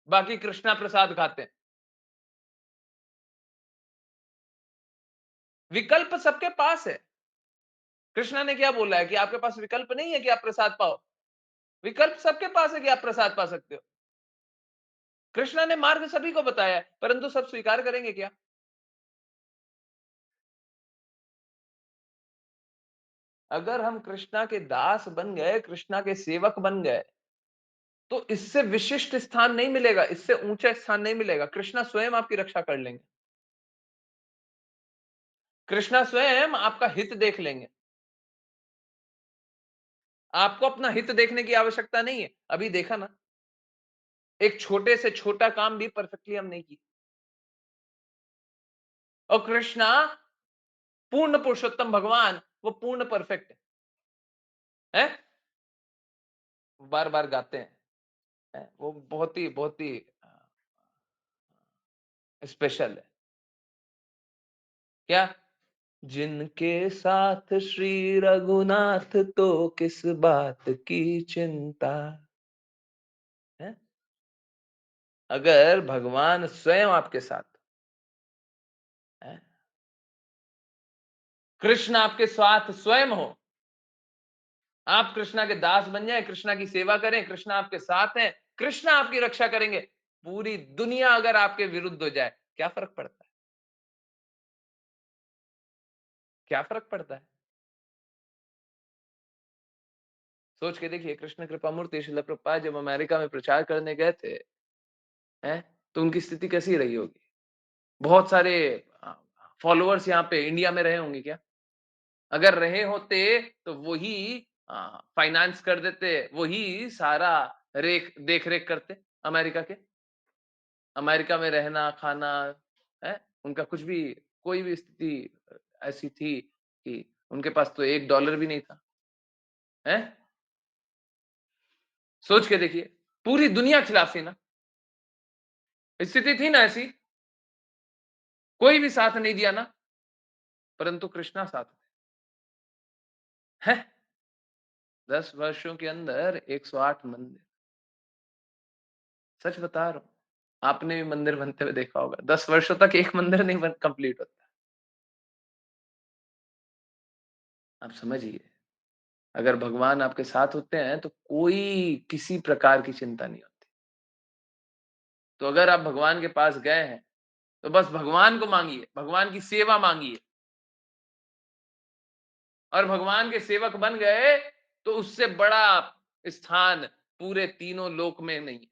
बाकी कृष्णा प्रसाद खाते हैं। विकल्प सबके पास है। कृष्णा ने क्या बोला है कि आपके पास विकल्प नहीं है कि आप प्रसाद पाओ? विकल्प सबके पास है कि आप प्रसाद पा सकते हो। कृष्णा ने मार्ग सभी को बताया है, परंतु सब स्वीकार करेंगे क्या? अगर हम कृष्णा के दास बन गए, कृष्णा के सेवक बन गए, तो इससे विशिष्ट स्थान नहीं मिलेगा, इससे ऊंचा स्थान नहीं मिलेगा। कृष्णा स्वयं आपकी रक्षा कर लेंगे। कृष्णा स्वयं आपका हित देख लेंगे। आपको अपना हित देखने की आवश्यकता नहीं है। अभी देखा ना, एक छोटे से छोटा काम भी परफेक्टली हम नहीं की, और कृष्णा पूर्ण पुरुषोत्तम भगवान, वो पूर्ण परफेक्ट है, बार बार गाते हैं, वो बहुत ही स्पेशल है। क्या? जिनके साथ श्री रघुनाथ तो किस बात की चिंता है? अगर भगवान स्वयं आपके साथ है, कृष्ण आपके साथ स्वयं हो, आप कृष्णा के दास बन जाए, कृष्णा की सेवा करें, कृष्णा आपके साथ हैं, कृष्णा आपकी रक्षा करेंगे, पूरी दुनिया अगर आपके विरुद्ध हो जाए, क्या फर्क पड़ता है? क्या फर्क पड़ता है? सोच के देखिए, कृष्ण कृपामूर्ति श्रील प्रभुपाद जब अमेरिका में प्रचार करने गए थे, हैं, तो उनकी स्थिति कैसी रही होगी? बहुत सारे फॉलोअर्स यहाँ पे इंडिया में रहे होंगे क्या? अगर रहे होते तो वही फाइनेंस कर देते, वही सारा देख रेख करते अमेरिका के। अमेरिका में रहना खाना है, उनका कुछ भी, कोई भी स्थिति ऐसी थी कि उनके पास तो $1 भी नहीं था, है? सोच के देखिए, पूरी दुनिया खिलाफ थी ना, स्थिति थी ना ऐसी, कोई भी साथ नहीं दिया ना, परंतु कृष्णा साथ है। 10 वर्षों के अंदर 108 मंदिर, सच बता रहा हूं, आपने भी मंदिर बनते हुए देखा होगा। 10 वर्षों तक एक मंदिर नहीं बन कंप्लीट होता। आप समझिए, अगर भगवान आपके साथ होते हैं तो कोई किसी प्रकार की चिंता नहीं होती। तो अगर आप भगवान के पास गए हैं, तो बस भगवान को मांगिए, भगवान की सेवा मांगिए, और भगवान के सेवक बन गए तो उससे बड़ा स्थान पूरे तीनों लोक में नहीं है।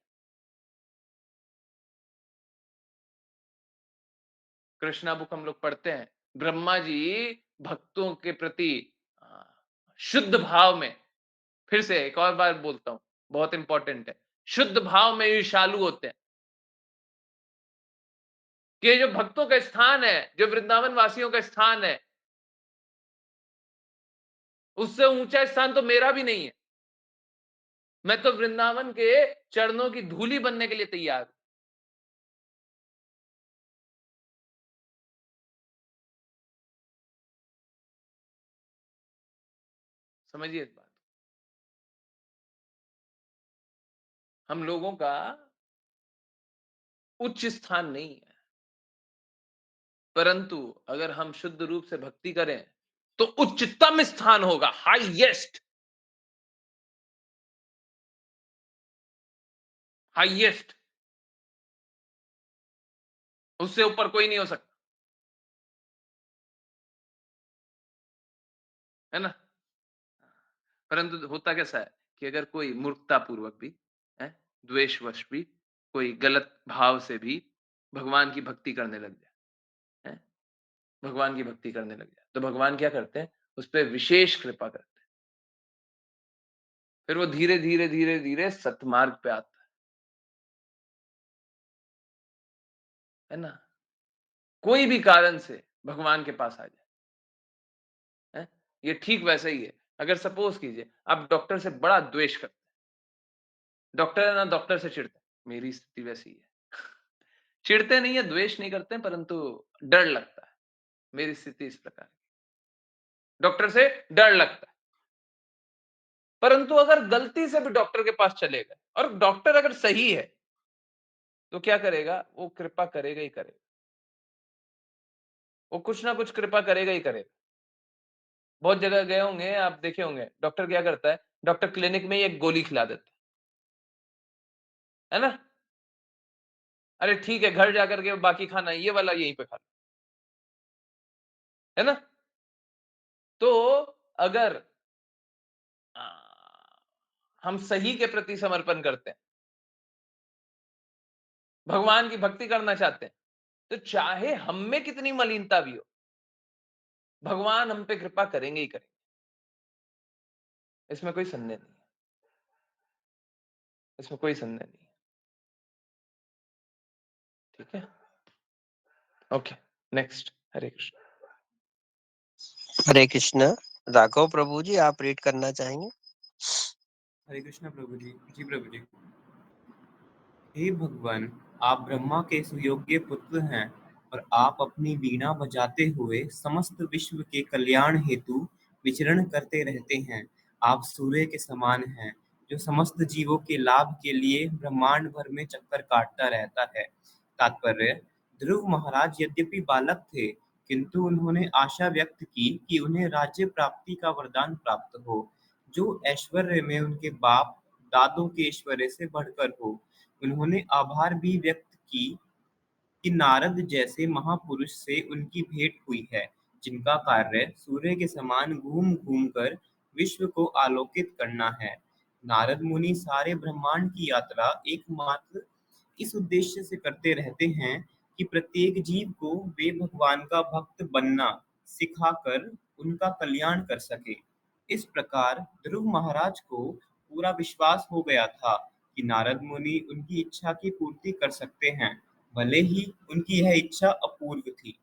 कृष्णा बुक हम लोग पढ़ते हैं, ब्रह्मा जी भक्तों के प्रति अ, शुद्ध भाव में, फिर से एक और बार बोलता हूं, बहुत इंपॉर्टेंट है, शुद्ध भाव में ईर्ष्यालु होते हैं। कि ये जो भक्तों का स्थान है, जो वृंदावन वासियों का स्थान है, उससे ऊंचा स्थान तो मेरा भी नहीं है। मैं तो वृंदावन के चरणों की धूली बनने के लिए तैयार हूं। समझिए इस बात। हम लोगों का उच्च स्थान नहीं है, परंतु अगर हम शुद्ध रूप से भक्ति करें तो उच्चतम स्थान होगा, हाईएस्ट। हाईएस्ट, उससे ऊपर कोई नहीं हो सकता, है ना। परंतु होता कैसा है कि अगर कोई मूर्खता पूर्वक भी है, द्वेषवश भी, कोई गलत भाव से भी भगवान की भक्ति करने लग जाए, है, भगवान की भक्ति करने लग जाए, तो भगवान क्या करते हैं, उस पर विशेष कृपा करते हैं। फिर वो धीरे धीरे धीरे धीरे सतमार्ग पे आता है ना। कोई भी कारण से भगवान के पास आ जाए, है? ये ठीक वैसा ही है। अगर सपोज कीजिए आप डॉक्टर से बड़ा द्वेष करते हैं, डॉक्टर है ना, डॉक्टर से चिढ़ते हैं, मेरी स्थिति वैसी ही है। चिढ़ते नहीं है, द्वेष नहीं करते हैं, परंतु डर लगता है, मेरी स्थिति इस प्रकार की, डॉक्टर से डर लगता है। परंतु अगर गलती से भी डॉक्टर के पास चले गए और डॉक्टर अगर सही है तो क्या करेगा, वो कृपा करेगा ही करेगा, वो कुछ ना कुछ कृपा करेगा ही करेगा। बहुत जगह गए होंगे, आप देखे होंगे, डॉक्टर क्या करता है, डॉक्टर क्लिनिक में ही एक गोली खिला देता है ना। अरे ठीक है, घर जाकर के बाकी खाना ये वाला यहीं पे खा लो, है ना। तो अगर आ, हम सही के प्रति समर्पण करते हैं, भगवान की भक्ति करना चाहते हैं, तो चाहे हम में कितनी मलिनता भी हो, भगवान हम पे कृपा करेंगे ही करेंगे, इसमें कोई संदेह नहीं है, इसमें कोई संदेह नहीं है। ठीक है, ओके, नेक्स्ट। हरे कृष्ण। हरे कृष्ण। राघव प्रभु जी, आप रीड करना चाहेंगे? हरे कृष्ण प्रभु जी। जी प्रभु जी। हे भगवान, आप ब्रह्मा के सुयोग्य पुत्र हैं और आप अपनी वीणा बजाते हुए समस्त विश्व के कल्याण हेतु विचरण करते रहते हैं। आप सूर्य के समान हैं, जो समस्त जीवों के लाभ के लिए ब्रह्मांड भर में चक्कर काटता रहता है। तात्पर्य: ध्रुव महाराज यद्यपि बालक थे, किंतु उन्होंने आशा व्यक्त की कि उन्हें राज्य प्राप्ति का वरदान प्राप्त हो, जो ऐश्वर्य में उनके बाप दादों के ऐश्वर्य से बढ़कर हो। उन्होंने आभार भी व्यक्त की कि नारद जैसे महापुरुष से उनकी भेंट हुई है, जिनका कार्य सूर्य के समान घूम-घूम कर विश्व को आलोकित करना है। नारद मुनि सारे ब्रह्मांड की यात्रा एकमात्र इस उद्देश्य से करते रहते हैं कि प्रत्येक जीव को वे भगवान का भक्त बनना सिखाकर उनका कल्याण कर सके। इस प्रकार ध्रुव महाराज को पूरा विश्वास हो गया था कि नारद मुनि उनकी इच्छा की पूर्ति कर सकते हैं, भले ही उनकी यह इच्छा अपूर्व थी।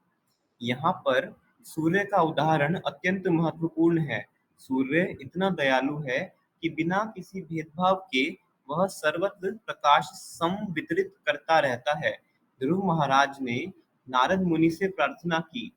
यहाँ पर सूर्य का उदाहरण अत्यंत महत्वपूर्ण है। सूर्य इतना दयालु है कि बिना किसी भेदभाव के वह सर्वत्र प्रकाश सम वितरित करता रहता है। ध्रुव महाराज ने नारद मुनि से प्रार्थना की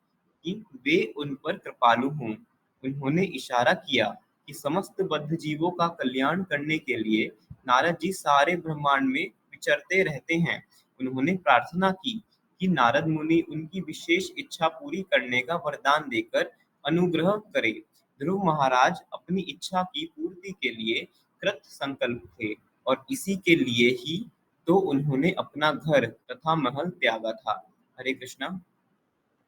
कि वे उन पर कृपालु हों। उन्होंने इशारा किया कि समस्त बद्ध जीवों का कल्याण करने के लिए नारद जी सारे ब्रह्मांड में विचरते रहते हैं। उन्होंने प्रार्थना की कि नारद मुनि उनकी विशेष इच्छा पूरी करने का वरदान देकर अनुग्रह करे। ध्रुव महाराज अपनी इच्छा की पूर्ति के लिए कृत संकल्प थे और इसी के लिए ही तो उन्होंने अपना घर तथा महल त्यागा था। हरे कृष्णा।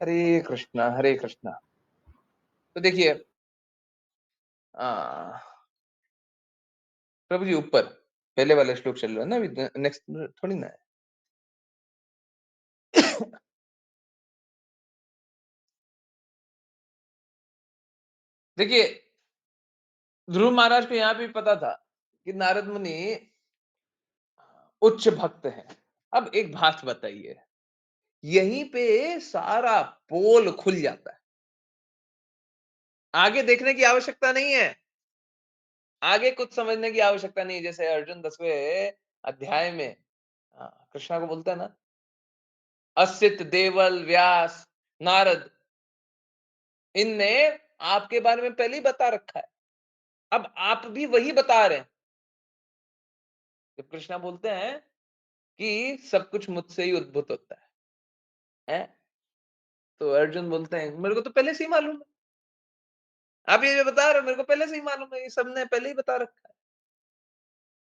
हरे कृष्णा, हरे कृष्णा। तो देखिए, आ, प्रभु जी ऊपर पहले वाला श्लोक चल रहा है ना, अभी नेक्स्ट थोड़ी ना है। देखिए, ध्रुव महाराज को यहाँ भी पता था कि नारद मुनि उच्च भक्त हैं। अब एक बात बताइए, यहीं पे सारा पोल खुल जाता है। आगे देखने की आवश्यकता नहीं है। आगे कुछ समझने की आवश्यकता नहीं है। जैसे अर्जुन 10वें अध्याय में कृष्णा को बोलता है ना, असित, देवल, व्यास, नारद, इनने आपके बारे में पहले ही बता रखा है। अब आप भी वही बता रहे हैं। जब कृष्णा बोलते हैं कि सब कुछ मुझसे ही उद्भूत होता है? तो अर्जुन बोलते हैं, मेरे को तो पहले से ही मालूम है। आप ये जो बता रहे हो मेरे को पहले से ही मालूम है, ये सबने पहले ही बता रखा है।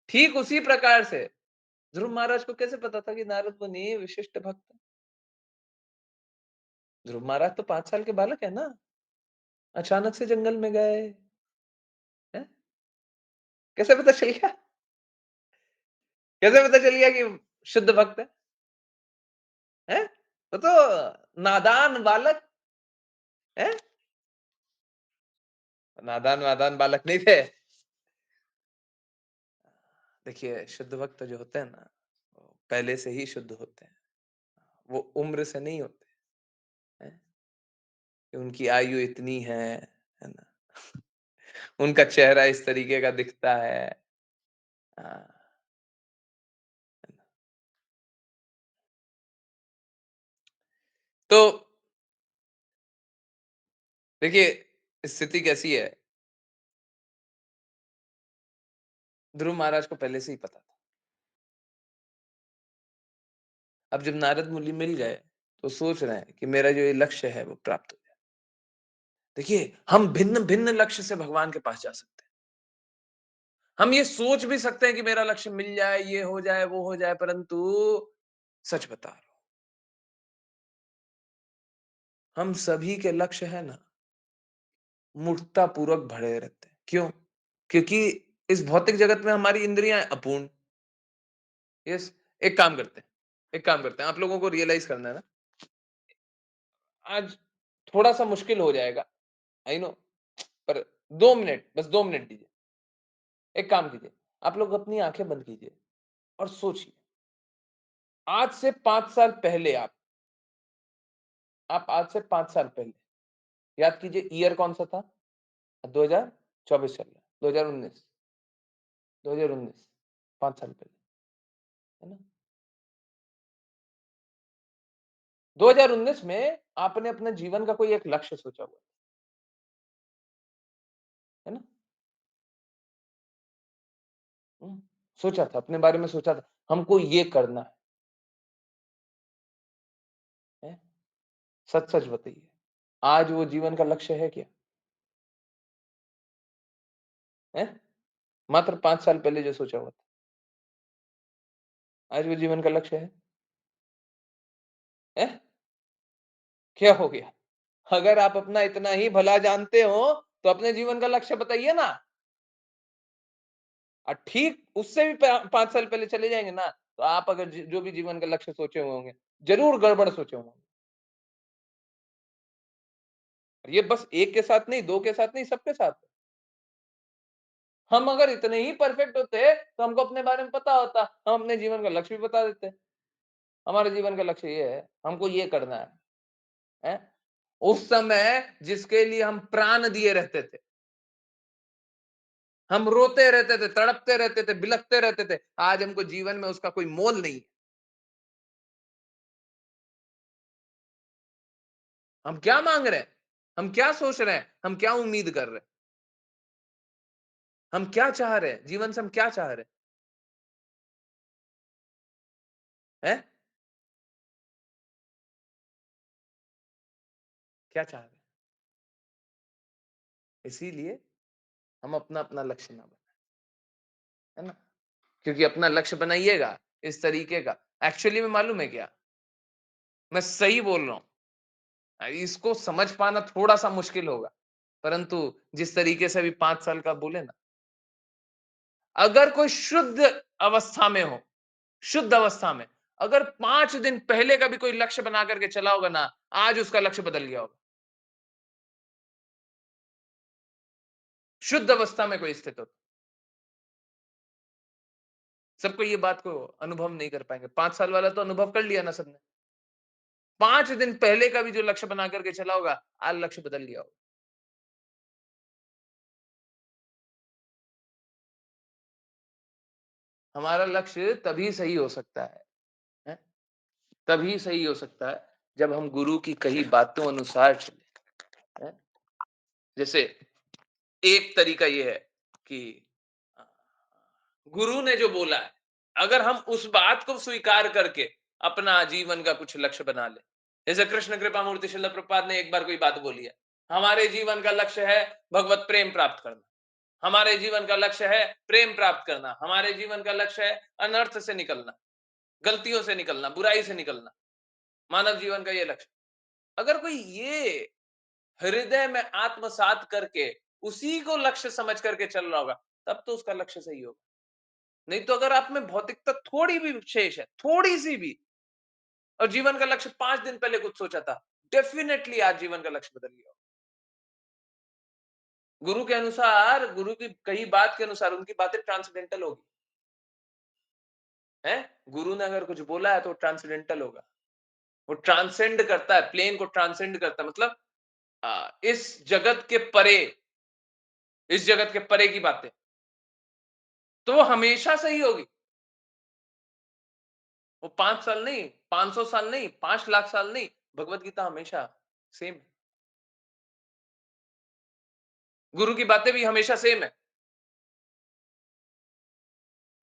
ठीक उसी प्रकार से ध्रुव महाराज को कैसे पता था कि नारद मुनि विशिष्ट भक्त है? ध्रुव महाराज तो 5 साल के बालक है ना, अचानक से जंगल में गए हैं? कैसे पता चल गया? कैसे पता चल गया कि शुद्ध भक्त है? हैं? वो तो नादान बालक है। नादान वादान बालक नहीं थे। देखिए, शुद्ध भक्त जो होते हैं ना, वो पहले से ही शुद्ध होते हैं। वो उम्र से नहीं होते हैं कि उनकी आयु इतनी है ना? उनका चेहरा इस तरीके का दिखता है। हाँ, तो देखिए स्थिति कैसी है। ध्रुव महाराज को पहले से ही पता था। अब जब नारद मुनि मिल गए तो सोच रहे हैं कि मेरा जो ये लक्ष्य है वो प्राप्त हो जाए। देखिए, हम भिन्न भिन्न लक्ष्य से भगवान के पास जा सकते हैं। हम ये सोच भी सकते हैं कि मेरा लक्ष्य मिल जाए, ये हो जाए, वो हो जाए, परंतु सच बता रहा हूं, हम सभी के लक्ष्य है ना, मूर्खता पूर्वक भरे रहते हैं। क्यों? क्योंकि इस भौतिक जगत में हमारी इंद्रियां अपूर्ण। यस, एक काम करते हैं, आप लोगों को रियलाइज करना है ना, आज थोड़ा सा मुश्किल हो जाएगा, आई नो, पर 2 मिनट, बस 2 मिनट दीजिए। एक काम कीजिए, आप लोग अपनी आंखें बंद कीजिए और सोचिए, आज से 5 साल पहले आप आज से 5 साल पहले याद कीजिए, ईयर कौन सा था? 2024 चल रहा है, 2019, 2019, 5 साल पहले, है ना? 2019 में आपने अपने जीवन का कोई एक लक्ष्य सोचा हुआ है ना? हम्म, सोचा था, अपने बारे में सोचा था, हमको ये करना है? सच सच बताइए, आज वो जीवन का लक्ष्य है क्या? है? मात्र 5 साल पहले जो सोचा हुआ था, आज वो जीवन का लक्ष्य है? है? क्या हो गया? अगर आप अपना इतना ही भला जानते हो तो अपने जीवन का लक्ष्य बताइए ना। और ठीक उससे भी 5 साल पहले चले जाएंगे ना, तो आप अगर जो भी जीवन का लक्ष्य सोचे हुए होंगे, जरूर गड़बड़ सोचे होंगे। ये बस एक के साथ नहीं, दो के साथ नहीं, सबके साथ। हम अगर इतने ही परफेक्ट होते तो हमको अपने बारे में पता होता, हम अपने जीवन का लक्ष्य भी बता देते। हमारे जीवन का लक्ष्य ये है, हमको ये करना है? उस समय जिसके लिए हम प्राण दिए रहते थे, हम रोते रहते थे, तड़पते रहते थे, बिलखते रहते थे, आज हमको जीवन में उसका कोई मोल नहीं है। हम क्या मांग रहे हैं? हम क्या सोच रहे हैं? हम क्या उम्मीद कर रहे हैं? हम क्या चाह रहे हैं? जीवन से हम क्या चाह रहे हैं? क्या चाह रहे हैं? इसीलिए हम अपना अपना लक्ष्य ना बनाए, है ना? क्योंकि अपना लक्ष्य बनाइएगा इस तरीके का, एक्चुअली में मालूम है क्या, मैं सही बोल रहा हूं, इसको समझ पाना थोड़ा सा मुश्किल होगा, परंतु जिस तरीके से अभी 5 साल का बोले ना, अगर कोई शुद्ध अवस्था में हो, शुद्ध अवस्था में अगर 5 दिन पहले का भी कोई लक्ष्य बना करके चला होगा ना, आज उसका लक्ष्य बदल गया होगा। शुद्ध अवस्था में कोई स्थित हो, सबको ये बात को अनुभव नहीं कर पाएंगे। 5 साल वाला तो अनुभव कर लिया ना सबने। 5 दिन पहले का भी जो लक्ष्य बना करके चला होगा, आज लक्ष्य बदल गया होगा। हमारा लक्ष्य तभी सही हो सकता है? तभी सही हो सकता है जब हम गुरु की कही बातों अनुसार चले, हैं? जैसे एक तरीका ये है कि अ, गुरु ने जो बोला है, अगर हम उस बात को स्वीकार करके अपना जीवन का कुछ लक्ष्य बना ले। जैसे कृष्ण कृपा मूर्ति श्रील प्रभुपाद ने एक बार कोई बात बोली है, हमारे जीवन का लक्ष्य है भगवत प्रेम प्राप्त करना, हमारे जीवन का लक्ष्य है प्रेम प्राप्त करना, हमारे जीवन का लक्ष्य है अनर्थ से निकलना, गलतियों से निकलना, बुराई से निकलना, मानव जीवन का ये लक्ष्य। अगर कोई ये हृदय में आत्मसात करके उसी को लक्ष्य समझ करके चल रहा होगा, तब तो उसका लक्ष्य सही होगा। नहीं तो अगर आप में भौतिकता थोड़ी भी शेष है, थोड़ी सी भी, और जीवन का लक्ष्य 5 दिन पहले कुछ सोचा था, डेफिनेटली आज जीवन का लक्ष्य बदल गया। गुरु के अनुसार, गुरु की कही बात के अनुसार उनकी बातें ट्रांसेंडेंटल होगी, है? गुरु ने अगर कुछ बोला है तो ट्रांसेंडेंटल होगा। वो ट्रांसेंड करता है, प्लेन को ट्रांसेंड करता है, मतलब इस जगत के परे, इस जगत के परे की बातें, तो वो हमेशा सही होगी। वो 5 साल नहीं, 500 साल नहीं, 5 लाख साल नहीं, भगवत गीता हमेशा सेम। गुरु की बातें भी हमेशा सेम है,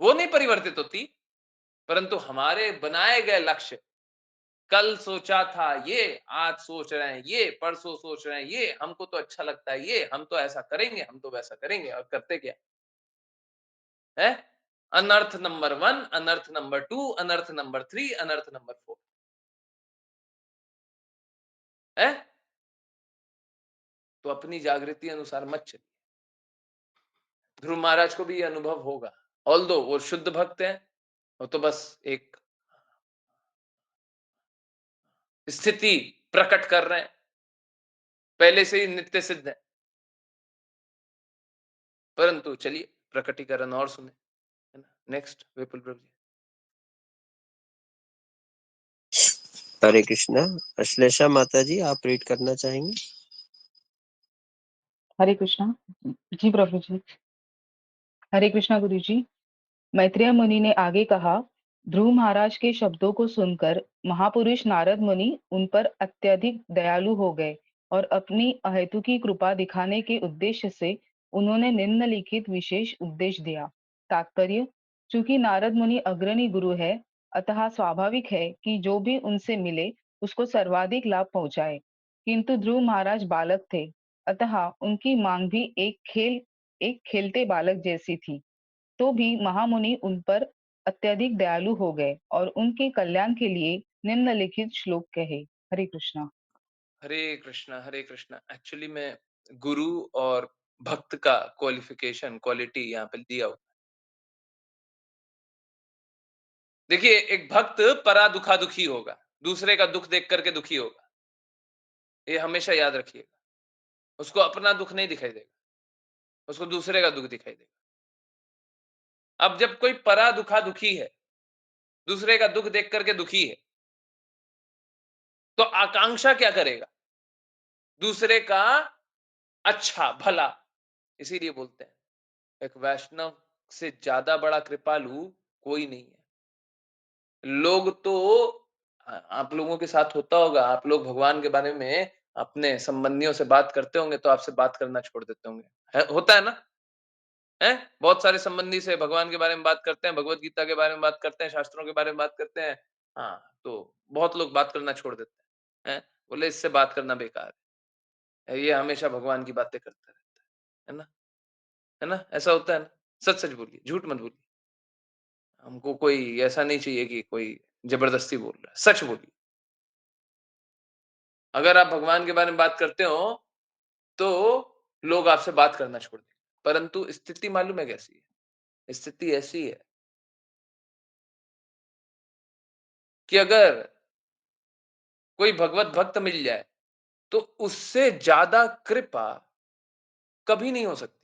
वो नहीं परिवर्तित होती, परंतु हमारे बनाए गए लक्ष्य, कल सोचा था ये, आज सोच रहे हैं ये, परसों सोच रहे हैं ये, हमको तो अच्छा लगता है ये, हम तो ऐसा करेंगे, हम तो वैसा करेंगे, और करते क्या है? अनर्थ नंबर 1, अनर्थ नंबर 2, अनर्थ नंबर 3, अनर्थ नंबर 4 है। तो अपनी जागृति अनुसार मत चलिए। ध्रुव महाराज को भी ये अनुभव होगा, ऑल्दो वो शुद्ध भक्त हैं, वो तो बस एक स्थिति प्रकट कर रहे हैं, पहले से ही नित्य सिद्ध है, परंतु चलिए प्रकटीकरण और सुने, है ना? नेक्स्ट विपुल प्रभु जी। हरे कृष्णा। अश्लेषा माता जी, आप रीड करना चाहेंगे? हरे कृष्णा। जी प्रभु जी। हरे कृष्णा गुरु जी। मैत्रेय मुनि ने आगे कहा, ध्रुव महाराज के शब्दों को सुनकर महापुरुष नारद मुनि उन पर अत्यधिक दयालु हो गए और अपनी अहेतुकी कृपा दिखाने के उद्देश्य से उन्होंने निम्नलिखित विशेष उपदेश दिया। तात्पर्य, चूंकि नारद मुनि अग्रणी गुरु है, अतः स्वाभाविक है कि जो भी उनसे मिले उसको सर्वाधिक लाभ पहुंचाए। किंतु ध्रुव महाराज बालक थे, अतः उनकी मांग भी एक खेलते बालक जैसी थी। तो भी महामुनि उन पर अत्यधिक दयालु हो गए और उनके कल्याण के लिए निम्नलिखित श्लोक कहे। हरे कृष्णा। हरे कृष्णा, हरे कृष्णा। एक्चुअली में गुरु और भक्त का क्वालिफिकेशन, क्वालिटी यहाँ पे दिया हुआ। देखिए, एक भक्त परा दुखा दुखी होगा, दूसरे का दुख देख करके दुखी होगा, ये हमेशा याद रखिएगा। उसको अपना दुख नहीं दिखाई देगा, उसको दूसरे का दुख दिखाई देगा। अब जब कोई परा दुखा दुखी है, दूसरे का दुख देख करके दुखी है, तो आकांक्षा क्या करेगा? दूसरे का अच्छा, भला। इसीलिए बोलते हैं, एक वैष्णव से ज्यादा बड़ा कृपालु कोई नहीं है। लोग तो आप लोगों के साथ होता होगा, आप लोग भगवान के बारे में अपने संबंधियों से बात करते होंगे तो आपसे बात करना छोड़ देते होंगे, होता है ना? है? बहुत सारे संबंधी से भगवान के बारे में बात करते हैं, भगवत गीता के बारे में बात करते हैं, शास्त्रों के बारे में बात करते हैं। हाँ, तो बहुत लोग बात करना छोड़ देते हैं। बोले इससे बात करना बेकार है, ये हमेशा भगवान की बातें करता रहता है ना? है ना? ऐसा होता है ना? सच सच बोलिए, झूठ मत बोलिए। हमको कोई ऐसा नहीं चाहिए कि कोई जबरदस्ती बोल रहा है, सच बोलिए। अगर आप भगवान के बारे में बात करते हो, तो लोग आपसे बात करना छोड़ देंगे। परंतु स्थिति मालूम है कैसी है? स्थिति ऐसी है कि अगर कोई भगवत भक्त मिल जाए, तो उससे ज्यादा कृपा कभी नहीं हो सकती।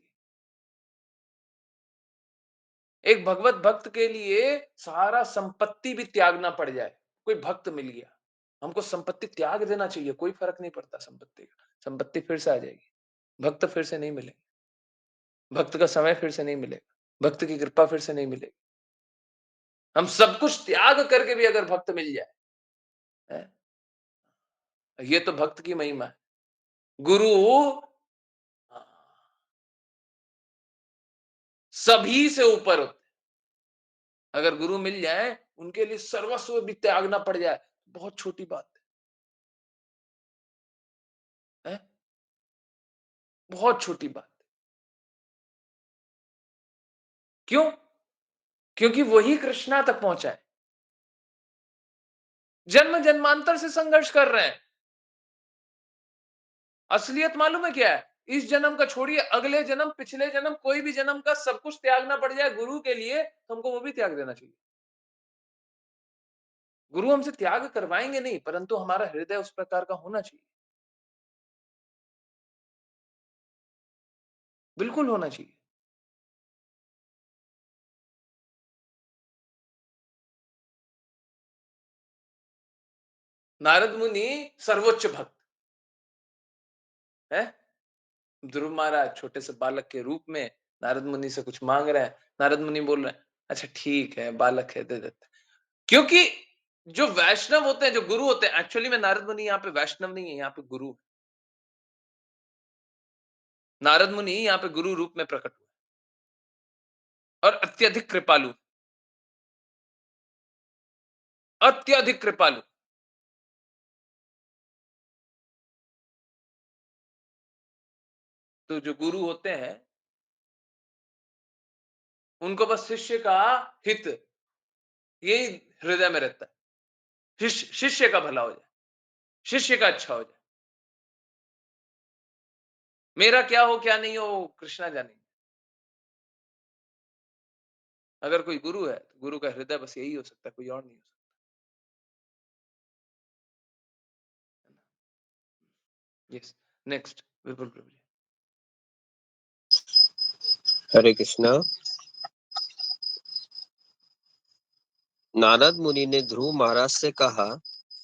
एक भगवत भक्त के लिए सारा संपत्ति भी त्यागना पड़ जाए, कोई भक्त मिल गया, हमको संपत्ति त्याग देना चाहिए, कोई फर्क नहीं पड़ता संपत्ति का। संपत्ति फिर से आ जाएगी, भक्त फिर से नहीं मिलेंगे, भक्त का समय फिर से नहीं मिलेगा, भक्त की कृपा फिर से नहीं मिलेगी। हम सब कुछ त्याग करके भी अगर भक्त मिल जाए, है? ये तो भक्त की महिमा है। गुरु सभी से ऊपर होते हैं। अगर गुरु मिल जाए, उनके लिए सर्वस्व भी त्यागना पड़ जाए, बहुत छोटी बात है? बहुत छोटी बात है। क्यों? क्योंकि वही कृष्णा तक पहुंचा है। जन्म जन्मांतर से संघर्ष कर रहे हैं। असलियत मालूम है क्या है? इस जन्म का छोड़िए, अगले जन्म, पिछले जन्म, कोई भी जन्म का सब कुछ त्यागना पड़ जाए गुरु के लिए, तो हमको वो भी त्याग देना चाहिए। गुरु हमसे त्याग करवाएंगे नहीं, परंतु हमारा हृदय उस प्रकार का होना चाहिए। बिल्कुल होना चाहिए। नारद मुनि सर्वोच्च भक्त है। ध्रुव महाराज छोटे से बालक के रूप में नारद मुनि से कुछ मांग रहे हैं। नारद मुनि बोल रहे हैं, अच्छा ठीक है, बालक है, दे देते हैं। क्योंकि जो वैष्णव होते हैं, जो गुरु होते हैं, एक्चुअली में नारद मुनि यहाँ पे वैष्णव नहीं है, यहाँ पे गुरु। नारद मुनि यहाँ पे गुरु रूप में प्रकट हुए और अत्यधिक कृपालु, अत्यधिक कृपालु। तो जो गुरु होते हैं, उनको बस शिष्य का हित यही हृदय में रहता है। शिष्य का भला हो जाए, शिष्य का अच्छा हो जाए। मेरा क्या हो क्या नहीं हो, कृष्णा जानेंगे। अगर कोई गुरु है, तो गुरु का हृदय बस यही हो सकता है, कोई और नहीं हो सकता। यस, नेक्स्ट विपुल प्रभु जी। हरे कृष्णा। नारद मुनि ने ध्रुव महाराज से कहा,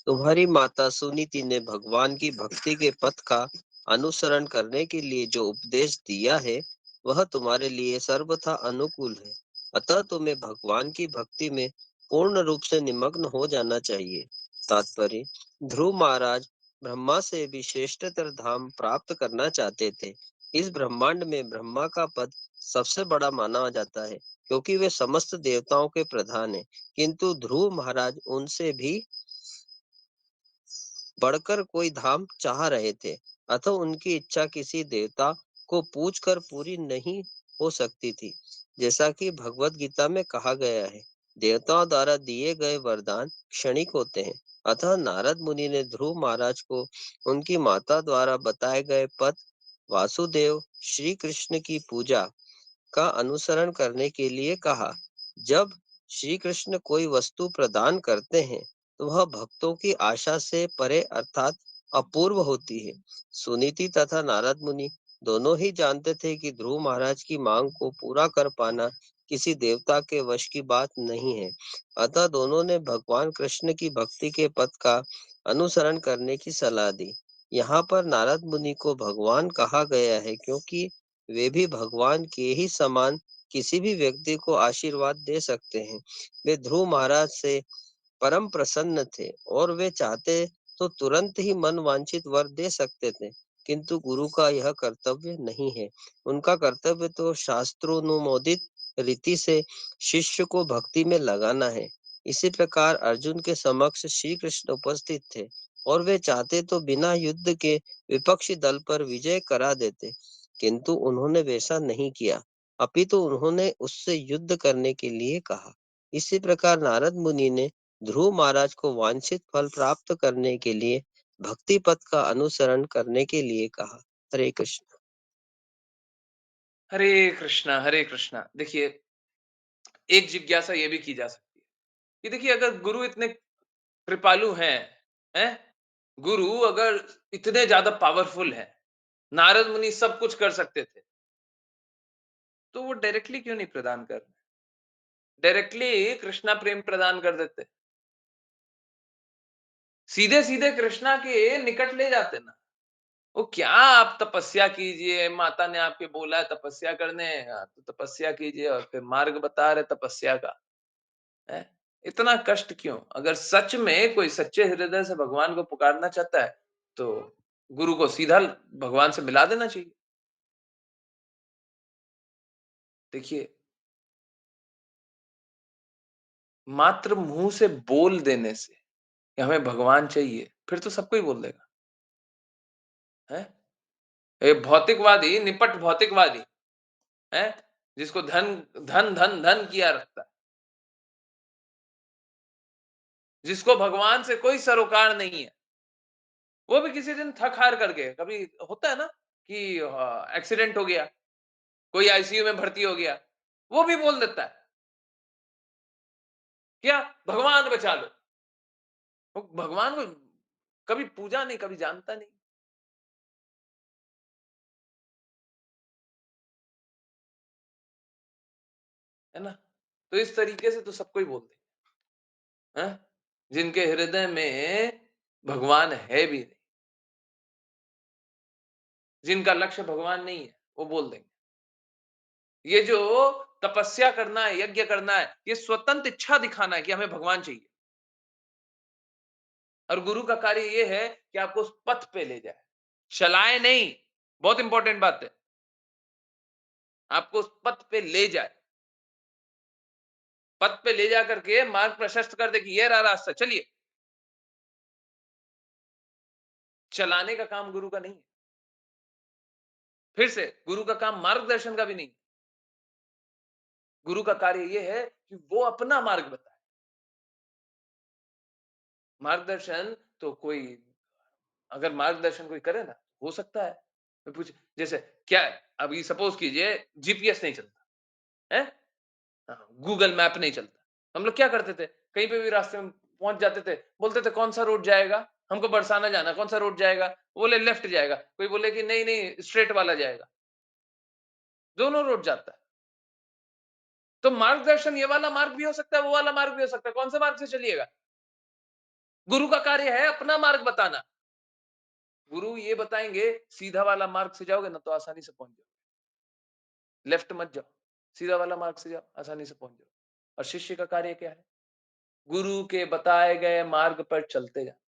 तुम्हारी माता सुनीति ने भगवान की भक्ति के पथ का अनुसरण करने के लिए जो उपदेश दिया है, वह तुम्हारे लिए सर्वथा अनुकूल है। अतः तुम्हें भगवान की भक्ति में पूर्ण रूप से निमग्न हो जाना चाहिए। तात्पर्य: ध्रुव महाराज ब्रह्मा से भी श्रेष्ठतर धाम प्राप्त करना चाहते थे। इस ब्रह्मांड में ब्रह्मा का पद सबसे बड़ा माना जाता है, क्योंकि वे समस्त देवताओं के प्रधान हैं। किंतु ध्रुव महाराज उनसे भी बढ़कर कोई धाम चाह रहे थे, अतः उनकी इच्छा किसी देवता को पूछकर पूरी नहीं हो सकती थी। जैसा कि भगवत गीता में कहा गया है, देवताओं द्वारा दिए गए वरदान क्षणिक होते हैं। अतः नारद मुनि ने ध्रुव महाराज को उनकी माता द्वारा बताए गए पद वासुदेव श्री कृष्ण की पूजा का अनुसरण करने के लिए कहा। जब श्री कृष्ण कोई वस्तु प्रदान करते हैं, तो वह भक्तों की आशा से परे अर्थात अपूर्व होती है। सुनीति तथा नारद मुनि दोनों ही जानते थे कि ध्रुव महाराज की मांग को पूरा कर पाना किसी देवता के वश की बात नहीं है। अतः दोनों ने भगवान कृष्ण की भक्ति के पथ का अनुसरण करने की सलाह दी। यहाँ पर नारद मुनि को भगवान कहा गया है, क्योंकि वे भी भगवान के ही समान किसी भी व्यक्ति को आशीर्वाद दे सकते हैं। वे ध्रुव महाराज से परम प्रसन्न थे और वे चाहते तो तुरंत ही मन वांछित वर दे सकते थे, किंतु गुरु का यह कर्तव्य नहीं है। उनका कर्तव्य तो शास्त्रोनुमोदित रीति से शिष्य को भक्ति में लगाना है। इसी प्रकार अर्जुन के समक्ष श्री कृष्ण उपस्थित थे और वे चाहते तो बिना युद्ध के विपक्षी दल पर विजय करा देते, किंतु उन्होंने वैसा नहीं किया, अपितु उन्होंने उससे युद्ध करने के लिए कहा। इसी प्रकार नारद मुनि ने ध्रुव महाराज को वांछित फल प्राप्त करने के लिए भक्ति पथ का अनुसरण करने के लिए कहा। हरे कृष्ण। हरे कृष्णा, हरे कृष्णा। देखिए, एक जिज्ञासा ये भी की जा सकती है कि देखिए, अगर गुरु इतने कृपालु हैं? गुरु अगर इतने ज्यादा पावरफुल हैं, नारद मुनि सब कुछ कर सकते थे, तो वो डायरेक्टली क्यों नहीं प्रदान कर रहे? डायरेक्टली कृष्णा प्रेम प्रदान कर देते। सीधे-सीधे कृष्णा के निकट ले जाते ना। वो क्या आप तपस्या कीजिए, माता ने आपके बोला है तपस्या करने, तो तपस्या कीजिए और फिर मार्ग बता रहे तपस्या का, हैं? इतना कष्ट क्यों? अगर सच में कोई सच्चे हृदय से भगवान को पुकारना चाहता है, तो गुरु को सीधा भगवान से मिला देना चाहिए। देखिए, मात्र मुँह से बोल देने से कि हमें भगवान चाहिए, फिर तो सबको ही बोल देगा, हैं? ये भौतिकवादी, निपट भौतिकवादी, हैं? जिसको धन धन धन धन किया रखता है, जिसको भगवान से कोई सरोकार नहीं है, वो भी किसी दिन थक हार करके, कभी होता है ना कि एक्सीडेंट हो गया, कोई आईसीयू में भर्ती हो गया, वो भी बोल देता है, क्या भगवान बचा लो। वो भगवान को कभी पूजा नहीं, कभी जानता नहीं, है ना? तो इस तरीके से तो सबको ही बोल देंगे, हैं? जिनके हृदय में भगवान है भी नहीं, जिनका लक्ष्य भगवान नहीं है, वो बोल देंगे। ये जो तपस्या करना है, यज्ञ करना है, ये स्वतंत्र इच्छा दिखाना है कि हमें भगवान चाहिए। और गुरु का कार्य ये है कि आपको उस पथ पे ले जाए, चलाए नहीं। बहुत इंपॉर्टेंट बात है, आपको उस पथ पे ले जाए, पथ पे ले जा करके मार्ग प्रशस्त कर दे कि ये रहा रास्ता, चलिए। चलाने का काम गुरु का नहीं है। फिर से गुरु का काम मार्गदर्शन का भी नहीं है। गुरु का कार्य ये है कि वो अपना मार्ग बताए। मार्गदर्शन तो कोई, अगर मार्गदर्शन कोई करे ना, हो सकता है मैं पूछ, जैसे क्या है, अभी सपोज कीजिए जीपीएस नहीं चलता है, गूगल मैप नहीं चलता, हम लोग क्या करते थे, कहीं पे भी रास्ते में पहुंच जाते थे, बोलते थे कौन सा रोड जाएगा, हमको बरसाना जाना, कौन सा रोड जाएगा, बोले लेफ्ट जाएगा, कोई बोले कि नहीं नहीं स्ट्रेट वाला जाएगा, दोनों रोड जाता है। तो मार्गदर्शन ये वाला मार्ग भी हो सकता है, वो वाला मार्ग भी हो सकता है, कौन से मार्ग से चलिएगा। गुरु का कार्य है अपना मार्ग बताना। गुरु ये बताएंगे सीधा वाला मार्ग से जाओगे ना तो आसानी से पहुंच जाओगे, लेफ्ट मत जाओ, सीधा वाला मार्ग से जाओ, आसानी से पहुंच जाओ। और शिष्य का कार्य क्या है, गुरु के बताए गए मार्ग पर चलते जाना।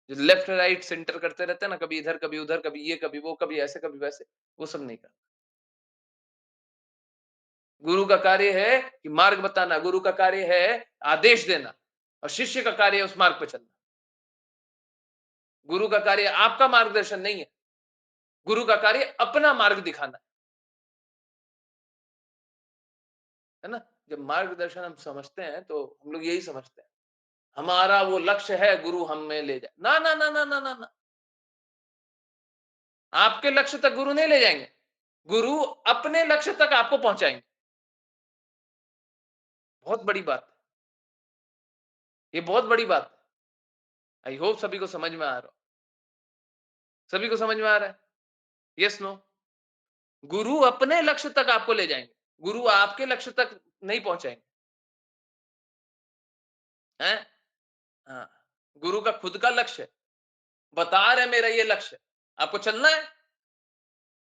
जो लेफ्ट राइट सेंटर करते रहते हैं ना, कभी इधर कभी उधर, कभी ये कभी वो, कभी ऐसे कभी वैसे, वो सब नहीं करना। गुरु का कार्य है कि मार्ग बताना, गुरु का कार्य है आदेश देना, और शिष्य का कार्य है उस मार्ग पर चलना। गुरु का कार्य आपका मार्गदर्शन नहीं है, गुरु का कार्य अपना मार्ग दिखाना है ना। जब मार्गदर्शन हम समझते हैं तो हम लोग यही समझते हैं, हमारा वो लक्ष्य है गुरु हमें ले जाए, ना ना ना ना ना ना ना, आपके लक्ष्य तक गुरु नहीं ले जाएंगे, गुरु अपने लक्ष्य तक आपको पहुंचाएंगे। बहुत बड़ी बात है, ये बहुत बड़ी बात है। आई होप सभी को समझ में आ रहा हो, सभी को समझ में आ रहा है, यस नो। गुरु अपने लक्ष्य तक आपको ले जाएंगे, गुरु आपके लक्ष्य तक नहीं पहुंचाएंगे, हैं? हाँ, गुरु का खुद का लक्ष्य है, बता रहे मेरा ये लक्ष्य है, आपको चलना है,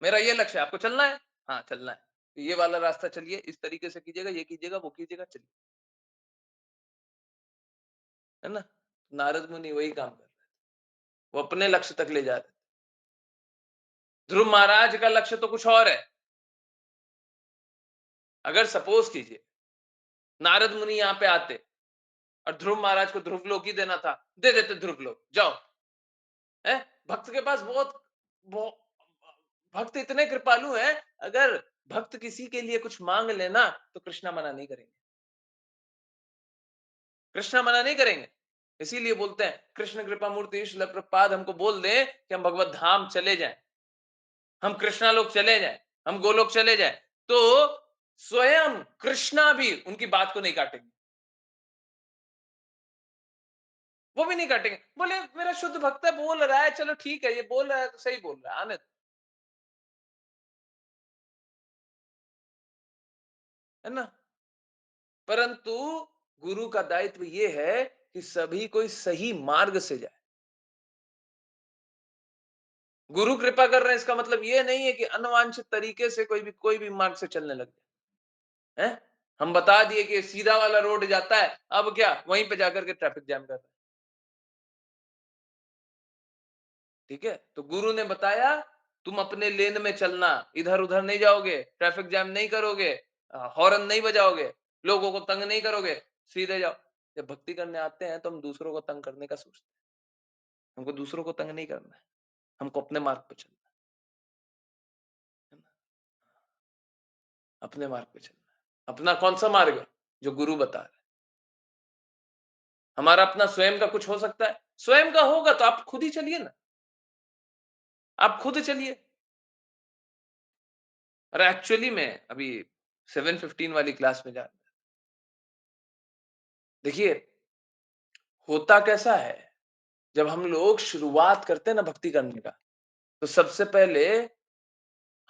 मेरा ये लक्ष्य है, आपको चलना है, हाँ चलना है, तो ये वाला रास्ता चलिए, इस तरीके से कीजिएगा, ये कीजिएगा, वो कीजिएगा, चलिए, है ना। नारद मुनि वही काम कर रहे हैं, वो अपने लक्ष्य तक ले जा रहे हैं। ध्रुव महाराज का लक्ष्य तो कुछ और है। अगर सपोज कीजिए नारद मुनि यहाँ पे आते और ध्रुव महाराज को ध्रुवलोक ही देना था, दे देते ध्रुवलोक, जाओ, है। भक्त के पास बहुत भक्त इतने कृपालु हैं, अगर भक्त किसी के लिए कुछ मांग लेना तो कृष्णा मना नहीं करेंगे, कृष्णा मना नहीं करेंगे। इसीलिए बोलते हैं कृष्ण कृपा मूर्ति श्रील प्रभुपाद हमको बोल दे कि हम भगवत धाम चले जाएं, हम कृष्णा लोक चले जाएं, हम गोलोक चले जाएं, तो स्वयं कृष्णा भी उनकी बात को नहीं काटेंगे, वो भी नहीं काटेंगे, बोले मेरा शुद्ध भक्त है, बोल रहा है, चलो ठीक है, ये बोल रहा है तो सही बोल रहा है, आने दो, है ना। परंतु गुरु का दायित्व ये है कि सभी कोई सही मार्ग से जाए। गुरु कृपा कर रहे हैं इसका मतलब ये नहीं है कि अनवांछित तरीके से कोई भी मार्ग से चलने लग जाए, हैं? हम बता दिए कि सीधा वाला रोड जाता है, अब क्या वहीं पे जाकर के ट्रैफिक जैम कर रहे हैं। ठीक है? तो गुरु ने बताया तुम अपने लेन में चलना, इधर-उधर नहीं जाओगे, ट्रैफिक जैम नहीं करोगे, हॉर्न नहीं बजाओगे, लोगों को तंग नहीं करोगे, सीधे जाओ। जब भक्ति करने आते हैं तो हम दूसरों को तंग करने का सोचते हैं। हमको दूसरों को तंग नहीं करना है, हमको अपने मार्ग पे चलना है ना? अपने मार्ग पे चलना है। अपना कौन-सा मार्ग है? जो गुरु बता रहे हैं। हमारा अपना स्वयं का कुछ हो सकता है? स्वयं का होगा तो आप खुद ही चलिए ना। आप खुद चलिए। अरे एक्चुअली में अभी 7:15 वाली क्लास में जा देखिए, होता कैसा है, जब हम लोग शुरुआत करते हैं ना भक्ति करने का, तो सबसे पहले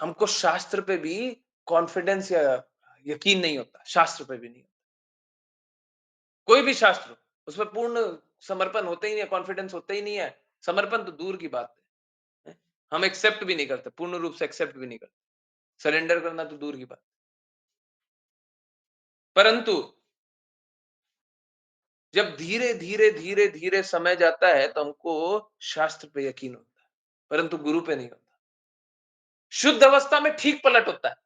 हमको शास्त्र पे भी कॉन्फिडेंस या यकीन नहीं होता, शास्त्र पे भी नहीं। कोई भी शास्त्र हो, उसमें पूर्ण समर्पण होता ही नहीं है, कॉन्फिडेंस होता ही नहीं है। समर्पण तो दूर की बात है। हम एक्सेप्ट भी नहीं करते, पूर्ण रूप से एक्सेप्ट भी नहीं करते। सरेंडर करना तो दूर की बात। परंतु जब धीरे-धीरे, धीरे-धीरे समय जाता है तो हमको शास्त्र पे यकीन होता है, परंतु गुरु पे नहीं होता। शुद्ध अवस्था में ठीक पलट होता है।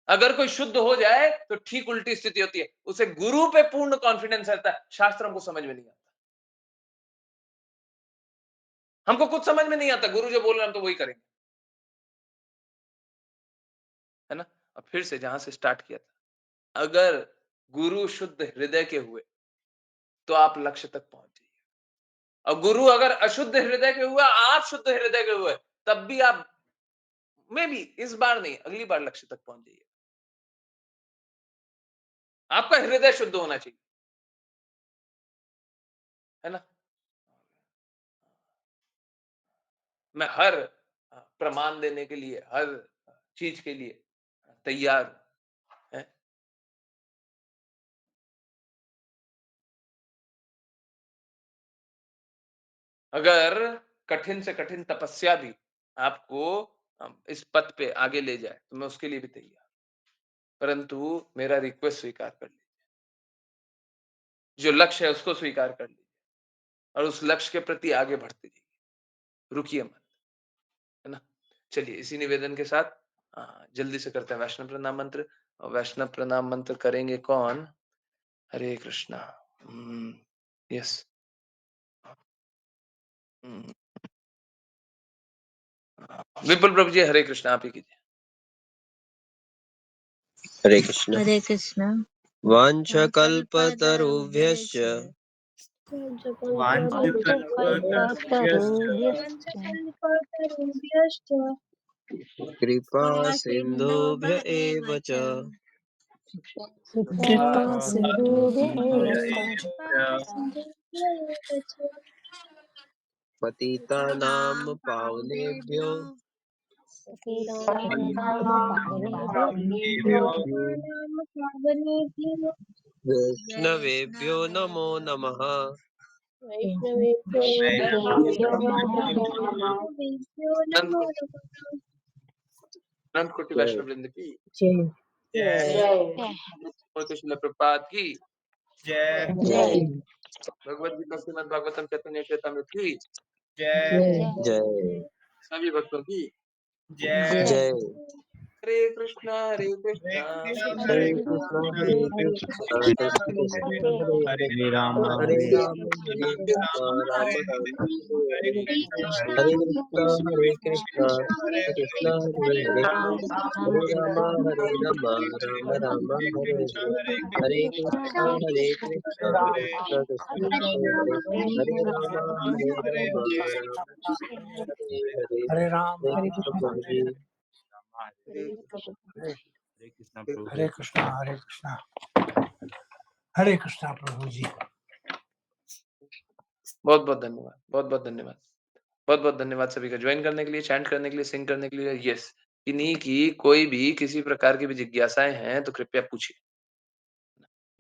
अगर कोई शुद्ध हो जाए तो ठीक उल्टी स्थिति होती है। उसे गुरु पे पूर्ण कॉन्फिडेंस रहता है, शास्त्र हमको समझ में नहीं आता। हमको कुछ समझ में नहीं आता, गुरु जो बोल रहे हैं हम तो वही करेंगे। है ना? और फिर से जहां से स्टार्ट किया था, अगर गुरु शुद्ध हृदय के हुए तो आप लक्ष्य तक पहुंच जाइए। और गुरु अगर अशुद्ध हृदय के हुआ, आप शुद्ध हृदय के हुए, तब भी आप मे बी इस बार नहीं, अगली बार लक्ष्य तक पहुंच जाइए। आपका हृदय शुद्ध होना चाहिए। है ना? मैं हर प्रमाण देने के लिए, हर चीज के लिए तैयार हूं। है? अगर कठिन से कठिन तपस्या भी आपको इस पथ पे आगे ले जाए, तो मैं उसके लिए भी तैयार। परंतु मेरा रिक्वेस्ट स्वीकार कर लीजिए। जो लक्ष्य है उसको स्वीकार कर लीजिए और उस लक्ष्य के प्रति आगे बढ़ते जाइए। रुकिए मत। है ना? चलिए इसी निवेदन के साथ जल्दी से करते हैं वैष्णव प्रणाम मंत्र। और वैष्णव प्रणाम मंत्र करेंगे कौन? हरे कृष्णा। यस। विपुल प्रभु जी हरे कृष्णा, आप ही कीजिए। हरे कृष्ण। हरे कृष्णा। वाञ्छकल्पतरुभ्यश्च वाञ्छकल्पतरुभ्यश्च वाञ्छकल्पतरुभ्यश्च कृपा सिन्धुभ्य एव च कृपा सिन्धुभ्य कृपासिन्धुभ्य एव च एव च पतितानां पावनेभ्यो पावनेभ्यो वैष्णवेभ्यो नमो नमः। वैष्णवेभ्यो नमो वैष्णवेभ्यो नमः। नमः। अनंत कोटि जय वैष्णव वृंद की जय जय और कृष्ण प्रपात की जय जय भगवत गीता श्रीमद् भागवतम चैतन्य चैतामृत की जय जय जय सभी भक्तों की जय जय। हरे कृष्णा हरे हरे कृष्णा कृष्ण हरे हरे कृष्ण कृष्ण हरे हरे कृष्ण कृष्ण कृष्ण हरे कृष्ण हरे हरे हरे हरे हरे हरे हरे राम हरे राम राम राम हरे राम हरे हरे हरे हरे कृष्ण हरे हरे कृष्ण कृष्ण हरे कृष्ण हरे कृष्ण हरे हरे हरे हरे राम हरे हरे राम हरे राम हरे राम राम हरे हरे कृष्ण हरे हरे हरे कृष्ण कृष्ण हरे हरे कृष्ण हरे कृष्ण कृष्ण हरे हरे हरे राम हरे हरे राम हरे राम राम हरे हरे हरे राम हरे हरे कृष्ण राम प्रभु हरे जी। हरे हरे हरे कृष्ण हरे कृष्णा हरे कृष्णा हरे कृष्णा प्रभु जी। बहुत बहुत धन्यवाद, बहुत बहुत धन्यवाद, बहुत बहुत धन्यवाद सभी का ज्वाइन करने के लिए, चैंट करने के लिए, सिंग करने के लिए। यस, इन्हीं की कोई भी किसी प्रकार की भी जिज्ञासाएं हैं तो कृपया पूछिए।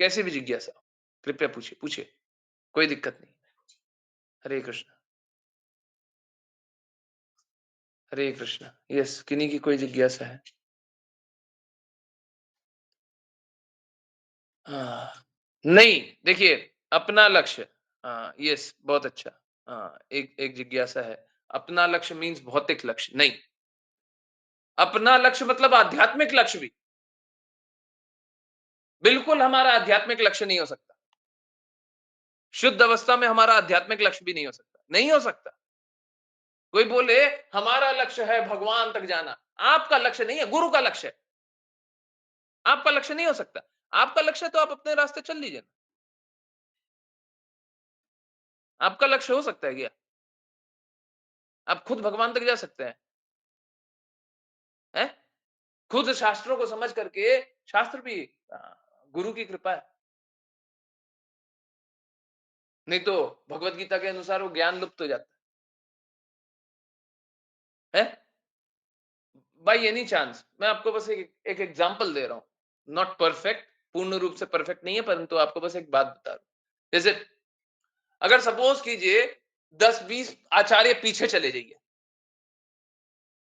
कैसी भी जिज्ञासा हो, कृपया पूछिए, पूछिए, कोई दिक्कत नहीं। हरे कृष्ण, हरे कृष्ण। यस, किन्हीं की कोई जिज्ञासा है? हाँ, नहीं, देखिए अपना लक्ष्य, हाँ, यस, बहुत अच्छा। हाँ, एक एक जिज्ञासा है, अपना लक्ष्य मीन्स भौतिक लक्ष्य नहीं, अपना लक्ष्य मतलब आध्यात्मिक लक्ष्य भी। बिल्कुल हमारा आध्यात्मिक लक्ष्य नहीं हो सकता। शुद्ध अवस्था में हमारा आध्यात्मिक लक्ष्य भी नहीं हो सकता, नहीं हो सकता। कोई बोले हमारा लक्ष्य है भगवान तक जाना, आपका लक्ष्य नहीं है, गुरु का लक्ष्य है। आपका लक्ष्य नहीं हो सकता। आपका लक्ष्य तो आप अपने रास्ते चल लीजिए ना। आपका लक्ष्य हो सकता है क्या? आप खुद भगवान तक जा सकते हैं, हैं? खुद शास्त्रों को समझ करके, शास्त्र भी गुरु की कृपा है। नहीं तो भगवत गीता के अनुसार वो ज्ञान लुप्त हो जाता है। बाय एनी चांस मैं आपको बस एक एग्जांपल दे रहा हूं, नॉट परफेक्ट, पूर्ण रूप से परफेक्ट नहीं है, परंतु आपको बस एक बात बता रहा हूं। जैसे अगर सपोज कीजिए 10-20 आचार्य पीछे चले जाइए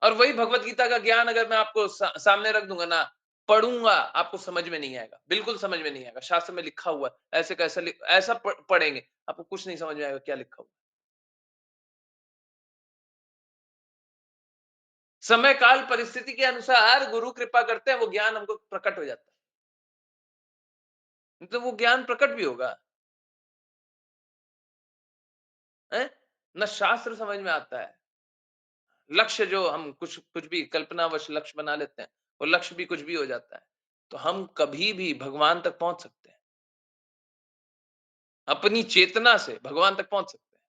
और वही भगवत गीता का ज्ञान अगर मैं आपको सामने रख दूंगा ना, पढ़ूंगा, आपको समझ में नहीं आएगा, बिल्कुल समझ में नहीं आएगा। शास्त्र में लिखा हुआ है, ऐसे कैसे ऐसा पढ़ेंगे, आपको कुछ नहीं समझ में आएगा क्या लिखा हुआ। समय काल परिस्थिति के अनुसार गुरु कृपा करते हैं, वो ज्ञान हमको प्रकट हो जाता है, तो वो ज्ञान प्रकट भी होगा है? ना शास्त्र समझ में आता है, लक्ष्य जो हम कुछ कुछ भी कल्पनावश लक्ष्य बना लेते हैं, वो लक्ष्य भी कुछ भी हो जाता है। तो हम कभी भी भगवान तक पहुंच सकते हैं, अपनी चेतना से भगवान तक पहुंच सकते हैं,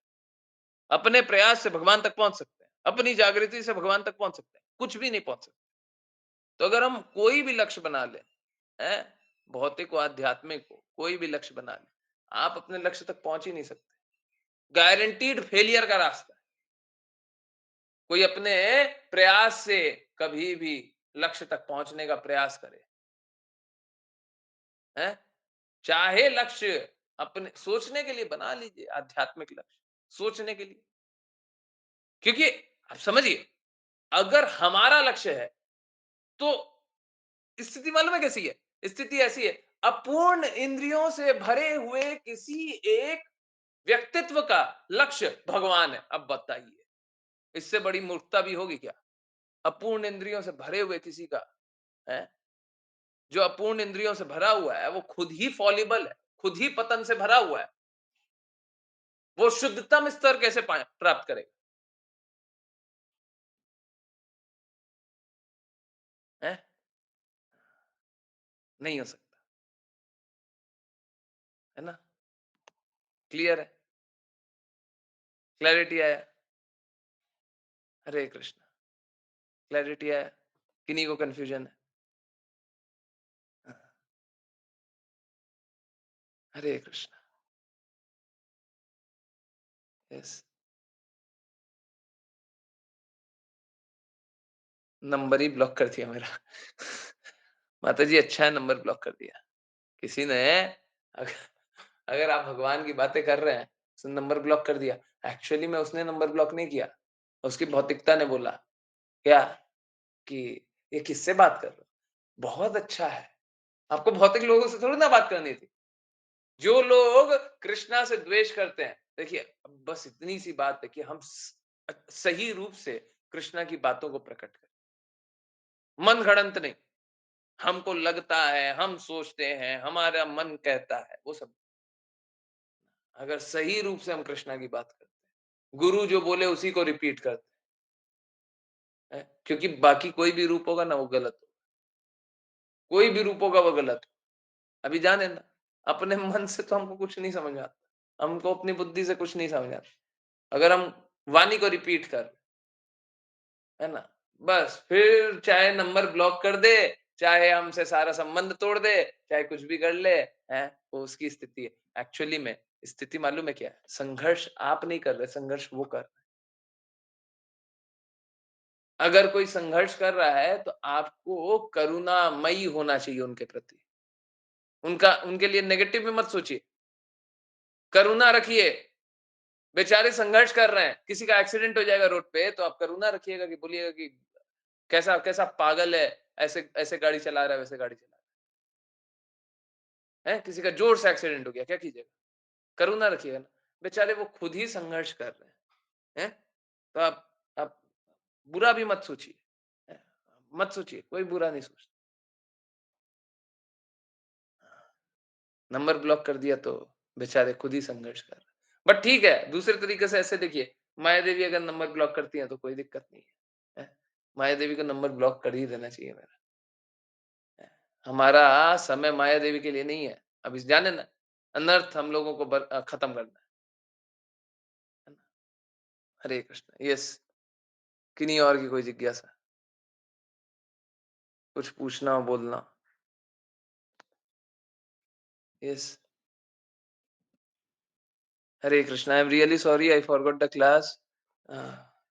अपने प्रयास से भगवान तक पहुंच सकते हैं, अपनी जागृति से भगवान तक पहुंच सकते हैं, कुछ भी नहीं पहुंच सकते। तो अगर हम कोई भी लक्ष्य बना लें, है, भौतिक व आध्यात्मिक को कोई भी लक्ष्य बना लें, आप अपने लक्ष्य तक पहुंच ही नहीं सकते। गारंटीड फेलियर का रास्ता है। कोई अपने प्रयास से कभी भी लक्ष्य तक पहुंचने का प्रयास करे, है, चाहे लक्ष्य अपने सोचने के लिए बना लीजिए, आध्यात्मिक लक्ष्य सोचने के लिए, क्योंकि आप समझिए अगर हमारा लक्ष्य है तो स्थिति मालूम है कैसी है? स्थिति ऐसी है, अपूर्ण इंद्रियों से भरे हुए किसी एक व्यक्तित्व का लक्ष्य भगवान है। अब बताइए, इससे बड़ी मूर्खता भी होगी क्या? अपूर्ण इंद्रियों से भरे हुए किसी का, है, जो अपूर्ण इंद्रियों से भरा हुआ है, वो खुद ही फॉलिबल है, खुद ही पतन से भरा हुआ है। वो शुद्धतम स्तर कैसे प्राप्त करेगा? है? नहीं हो सकता, है ना? क्लियर है? क्लैरिटी आया? हरे कृष्ण, क्लैरिटी आया? किन्हीं को कंफ्यूजन है? हाँ, हरे कृष्ण। यस, नंबर ही ब्लॉक कर दिया मेरा। माता जी अच्छा है नंबर ब्लॉक कर दिया। किसी ने अगर अगर आप भगवान की बातें कर रहे हैं, उसने नंबर ब्लॉक कर दिया। एक्चुअली में उसने नंबर ब्लॉक नहीं किया, उसकी भौतिकता ने बोला क्या कि ये किससे बात कर रहे हो? बहुत अच्छा है, आपको भौतिक लोगों से थोड़ी ना बात करनी थी। जो लोग कृष्णा से द्वेष करते हैं, देखिए बस इतनी सी बात है कि हम सही रूप से कृष्णा की बातों को प्रकट करें, मन गढ़ंत नहीं। हमको लगता है, हम सोचते हैं, हमारा मन कहता है, वो सब अगर सही रूप से हम कृष्णा की बात करते हैं, गुरु जो बोले उसी को रिपीट करते हैं, क्योंकि बाकी कोई भी रूप होगा ना वो गलत हो, कोई भी रूप होगा वो गलत हो। अभी जाने ना, अपने मन से तो हमको कुछ नहीं समझ आता, हमको अपनी बुद्धि से कुछ नहीं समझ आता। अगर हम वाणी को रिपीट कर, है ना, बस फिर चाहे नंबर ब्लॉक कर दे, चाहे हमसे सारा संबंध तोड़ दे, चाहे कुछ भी कर ले, है, वो उसकी स्थिति है। एक्चुअली में स्थिति मालूम है क्या है? संघर्ष आप नहीं कर रहे, संघर्ष वो कर रहे। अगर कोई संघर्ष कर रहा है तो आपको करुणामयी होना चाहिए उनके प्रति, उनके लिए नेगेटिव में मत सोचिए, करुणा रखिए। बेचारे संघर्ष कर रहे हैं, किसी का एक्सीडेंट हो जाएगा रोड पे तो आप करुणा रखिएगा कि बोलिएगा कि कैसा कैसा पागल है, ऐसे ऐसे गाड़ी चला रहा है, वैसे गाड़ी चला रहा है। किसी का जोर से एक्सीडेंट हो गया, क्या कीजिएगा? करुणा रखिएगा ना। बेचारे वो खुद ही संघर्ष कर रहे हैं, हैं? तो आप बुरा भी मत सोचिए, हैं? मत सोचिए, कोई बुरा नहीं सोचता। नंबर ब्लॉक कर दिया तो बेचारे खुद ही संघर्ष कर रहे हैं। बट ठीक है, दूसरे तरीके से ऐसे देखिए, माया देवी अगर नंबर ब्लॉक करती हैं तो कोई दिक्कत नहीं है, हैं? माया देवी को नंबर ब्लॉक कर ही देना चाहिए मेरा। हमारा समय माया देवी के लिए नहीं है। अब इस जाने ना, अनर्थ हम लोगों को खत्म करना है ना? हरे कृष्ण। यस, किन्हीं और की कोई जिज्ञासा? कुछ पूछना हो, बोलना? Yes. Hare Krishna. I am really sorry, I forgot the class.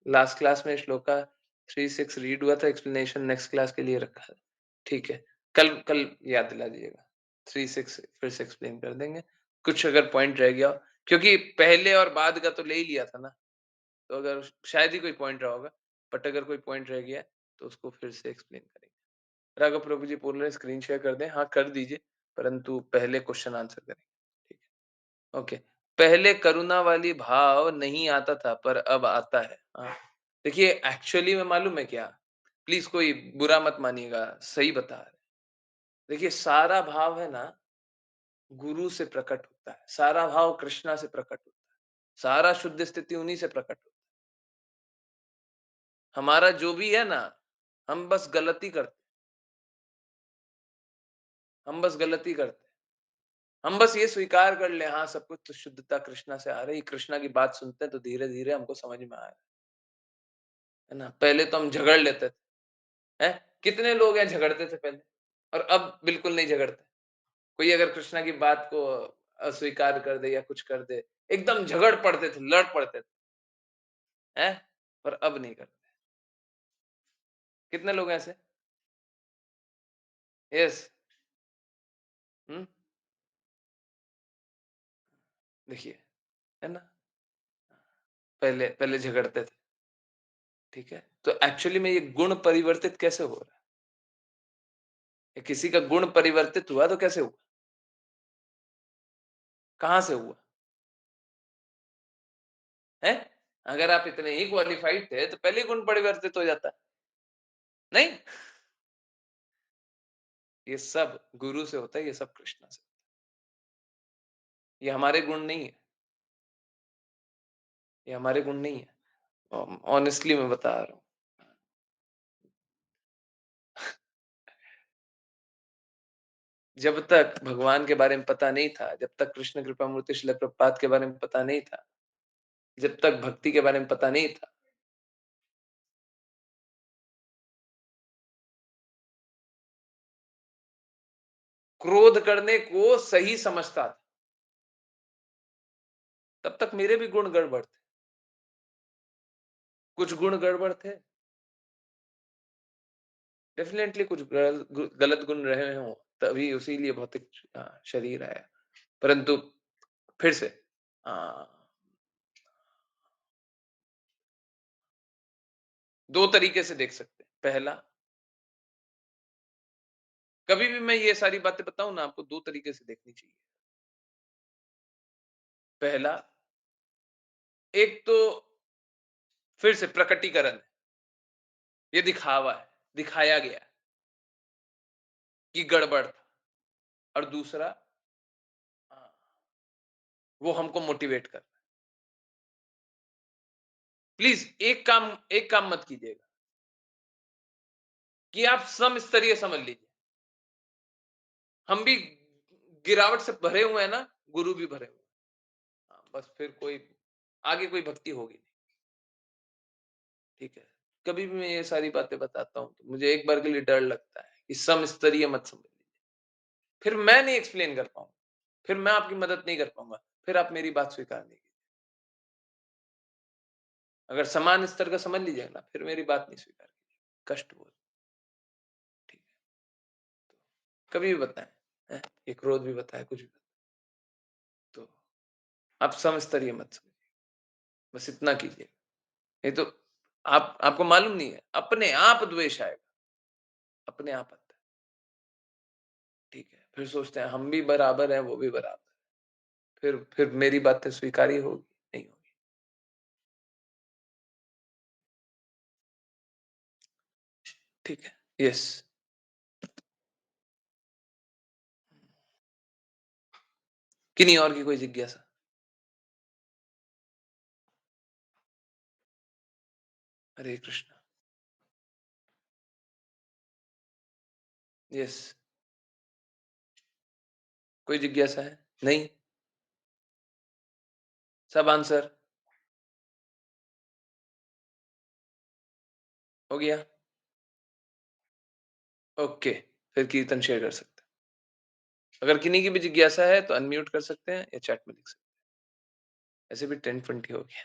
Last class में श्लोका 3-6 रीड हुआ था, एक्सप्लेनेशन नेक्स्ट क्लास के लिए रखा है। ठीक है, कल कल याद दिला दीजिएगा। 3-6 फिर से एक्सप्लेन कर देंगे। कुछ अगर पॉइंट रह गया हो, क्योंकि पहले और बाद का तो ले ही लिया था ना, तो अगर शायद ही कोई पॉइंट रहा होगा, बट अगर कोई पॉइंट रह गया है, तो उसको फिर से एक्सप्लेन करेंगे। राघव प्रभु जी बोल रहे हैं स्क्रीन शेयर कर दें। हाँ, कर दीजिए, परंतु पहले क्वेश्चन आंसर करेंगे। ठीक है, ओके। पहले करुणा वाली भाव नहीं आता था, पर अब आता है। हाँ, देखिए एक्चुअली में मालूम है क्या? प्लीज कोई बुरा मत मानिएगा, सही बता रहे हैं। देखिए सारा भाव है ना, गुरु से प्रकट होता है, सारा भाव कृष्णा से प्रकट होता है, सारा शुद्ध स्थिति उन्हीं से प्रकट होता है। हमारा जो भी है ना, हम बस गलती करते हम बस गलती करते हम बस ये स्वीकार कर ले, हाँ सब कुछ तो शुद्धता कृष्णा से आ रही। कृष्णा की बात सुनते हैं तो धीरे धीरे हमको समझ में आ रहा है ना। पहले तो हम झगड़ लेते थे, हैं? कितने लोग हैं झगड़ते थे पहले, और अब बिल्कुल नहीं झगड़ते। कोई अगर कृष्णा की बात को अस्वीकार कर दे या कुछ कर दे, एकदम झगड़ पड़ते थे, लड़ पड़ते थे, हैं? पर अब नहीं करते। कितने लोग हैं ऐसे? यस। हम्म, देखिए, है ना, पहले पहले झगड़ते थे। ठीक है, तो एक्चुअली में ये गुण परिवर्तित कैसे हो रहा है? ये किसी का गुण परिवर्तित हुआ तो कैसे हुआ? कहां से हुआ है? अगर आप इतने ही क्वालिफाइड थे तो पहले ही गुण परिवर्तित हो जाता, नहीं? ये सब गुरु से होता है, ये सब कृष्णा से। ये हमारे गुण नहीं है, ये हमारे गुण नहीं है। ऑनेस्टली मैं बता रहा हूँ। जब तक भगवान के बारे में पता नहीं था, जब तक कृष्ण कृपा मूर्ति शिला प्रभुपाद के बारे में पता नहीं था, जब तक भक्ति के बारे में पता नहीं था, क्रोध करने को सही समझता था, तब तक मेरे भी गुण गड़बड़ थे। कुछ गुण गड़बड़ थे, डेफिनेटली कुछ गलत गुण रहे हों, तभी उसीलिए भौतिक शरीर आया। परंतु फिर से दो तरीके से देख सकते हैं। पहला, कभी भी मैं ये सारी बातें बताऊं ना आपको, दो तरीके से देखनी चाहिए। पहला, एक तो फिर से प्रकटीकरण है, ये दिखावा है, दिखाया गया है कि गड़बड़ था। और दूसरा, अ, वो हमको मोटिवेट कर रहा है। प्लीज एक काम मत कीजिएगा कि आप सम स्तरीय समझ लीजिए। हम भी गिरावट से भरे हुए हैं ना, गुरु भी भरे हुए हैं। बस फिर कोई आगे कोई भक्ति होगी नहीं। ठीक है, कभी भी मैं ये सारी बातें बताता हूँ तो मुझे एक बार के लिए डर लगता है कि सम स्तरीय मत समझ लीजिए, फिर मैं नहीं एक्सप्लेन कर पाऊंगा, फिर मैं आपकी मदद नहीं कर पाऊंगा, फिर आप मेरी बात स्वीकार नहीं कीजिए। अगर समान स्तर का समझ लीजिएगा ना, फिर मेरी बात नहीं स्वीकार कीजिए, कष्ट बहुत। ठीक है, कभी भी बताएं, हैं? ये क्रोध भी बताया, कुछ भी। तो आप समस्तरीय मत समझिए, बस इतना कीजिए। नहीं तो आपको मालूम नहीं है, अपने आप द्वेष आएगा, अपने आप आता है। ठीक है, फिर सोचते हैं हम भी बराबर हैं, वो भी बराबर है। फिर मेरी बातें स्वीकार्य होगी? नहीं होगी। ठीक है, यस। किन्हीं और की कोई जिज्ञासा? हरे कृष्णा। यस। कोई जिज्ञासा है? नहीं? सब आंसर हो गया? ओके, फिर कीर्तन शेयर कर सकते हैं। अगर किन्हीं की भी जिज्ञासा है तो अनम्यूट कर सकते हैं या चैट में लिख सकते हैं। ऐसे भी 10:20 हो गया।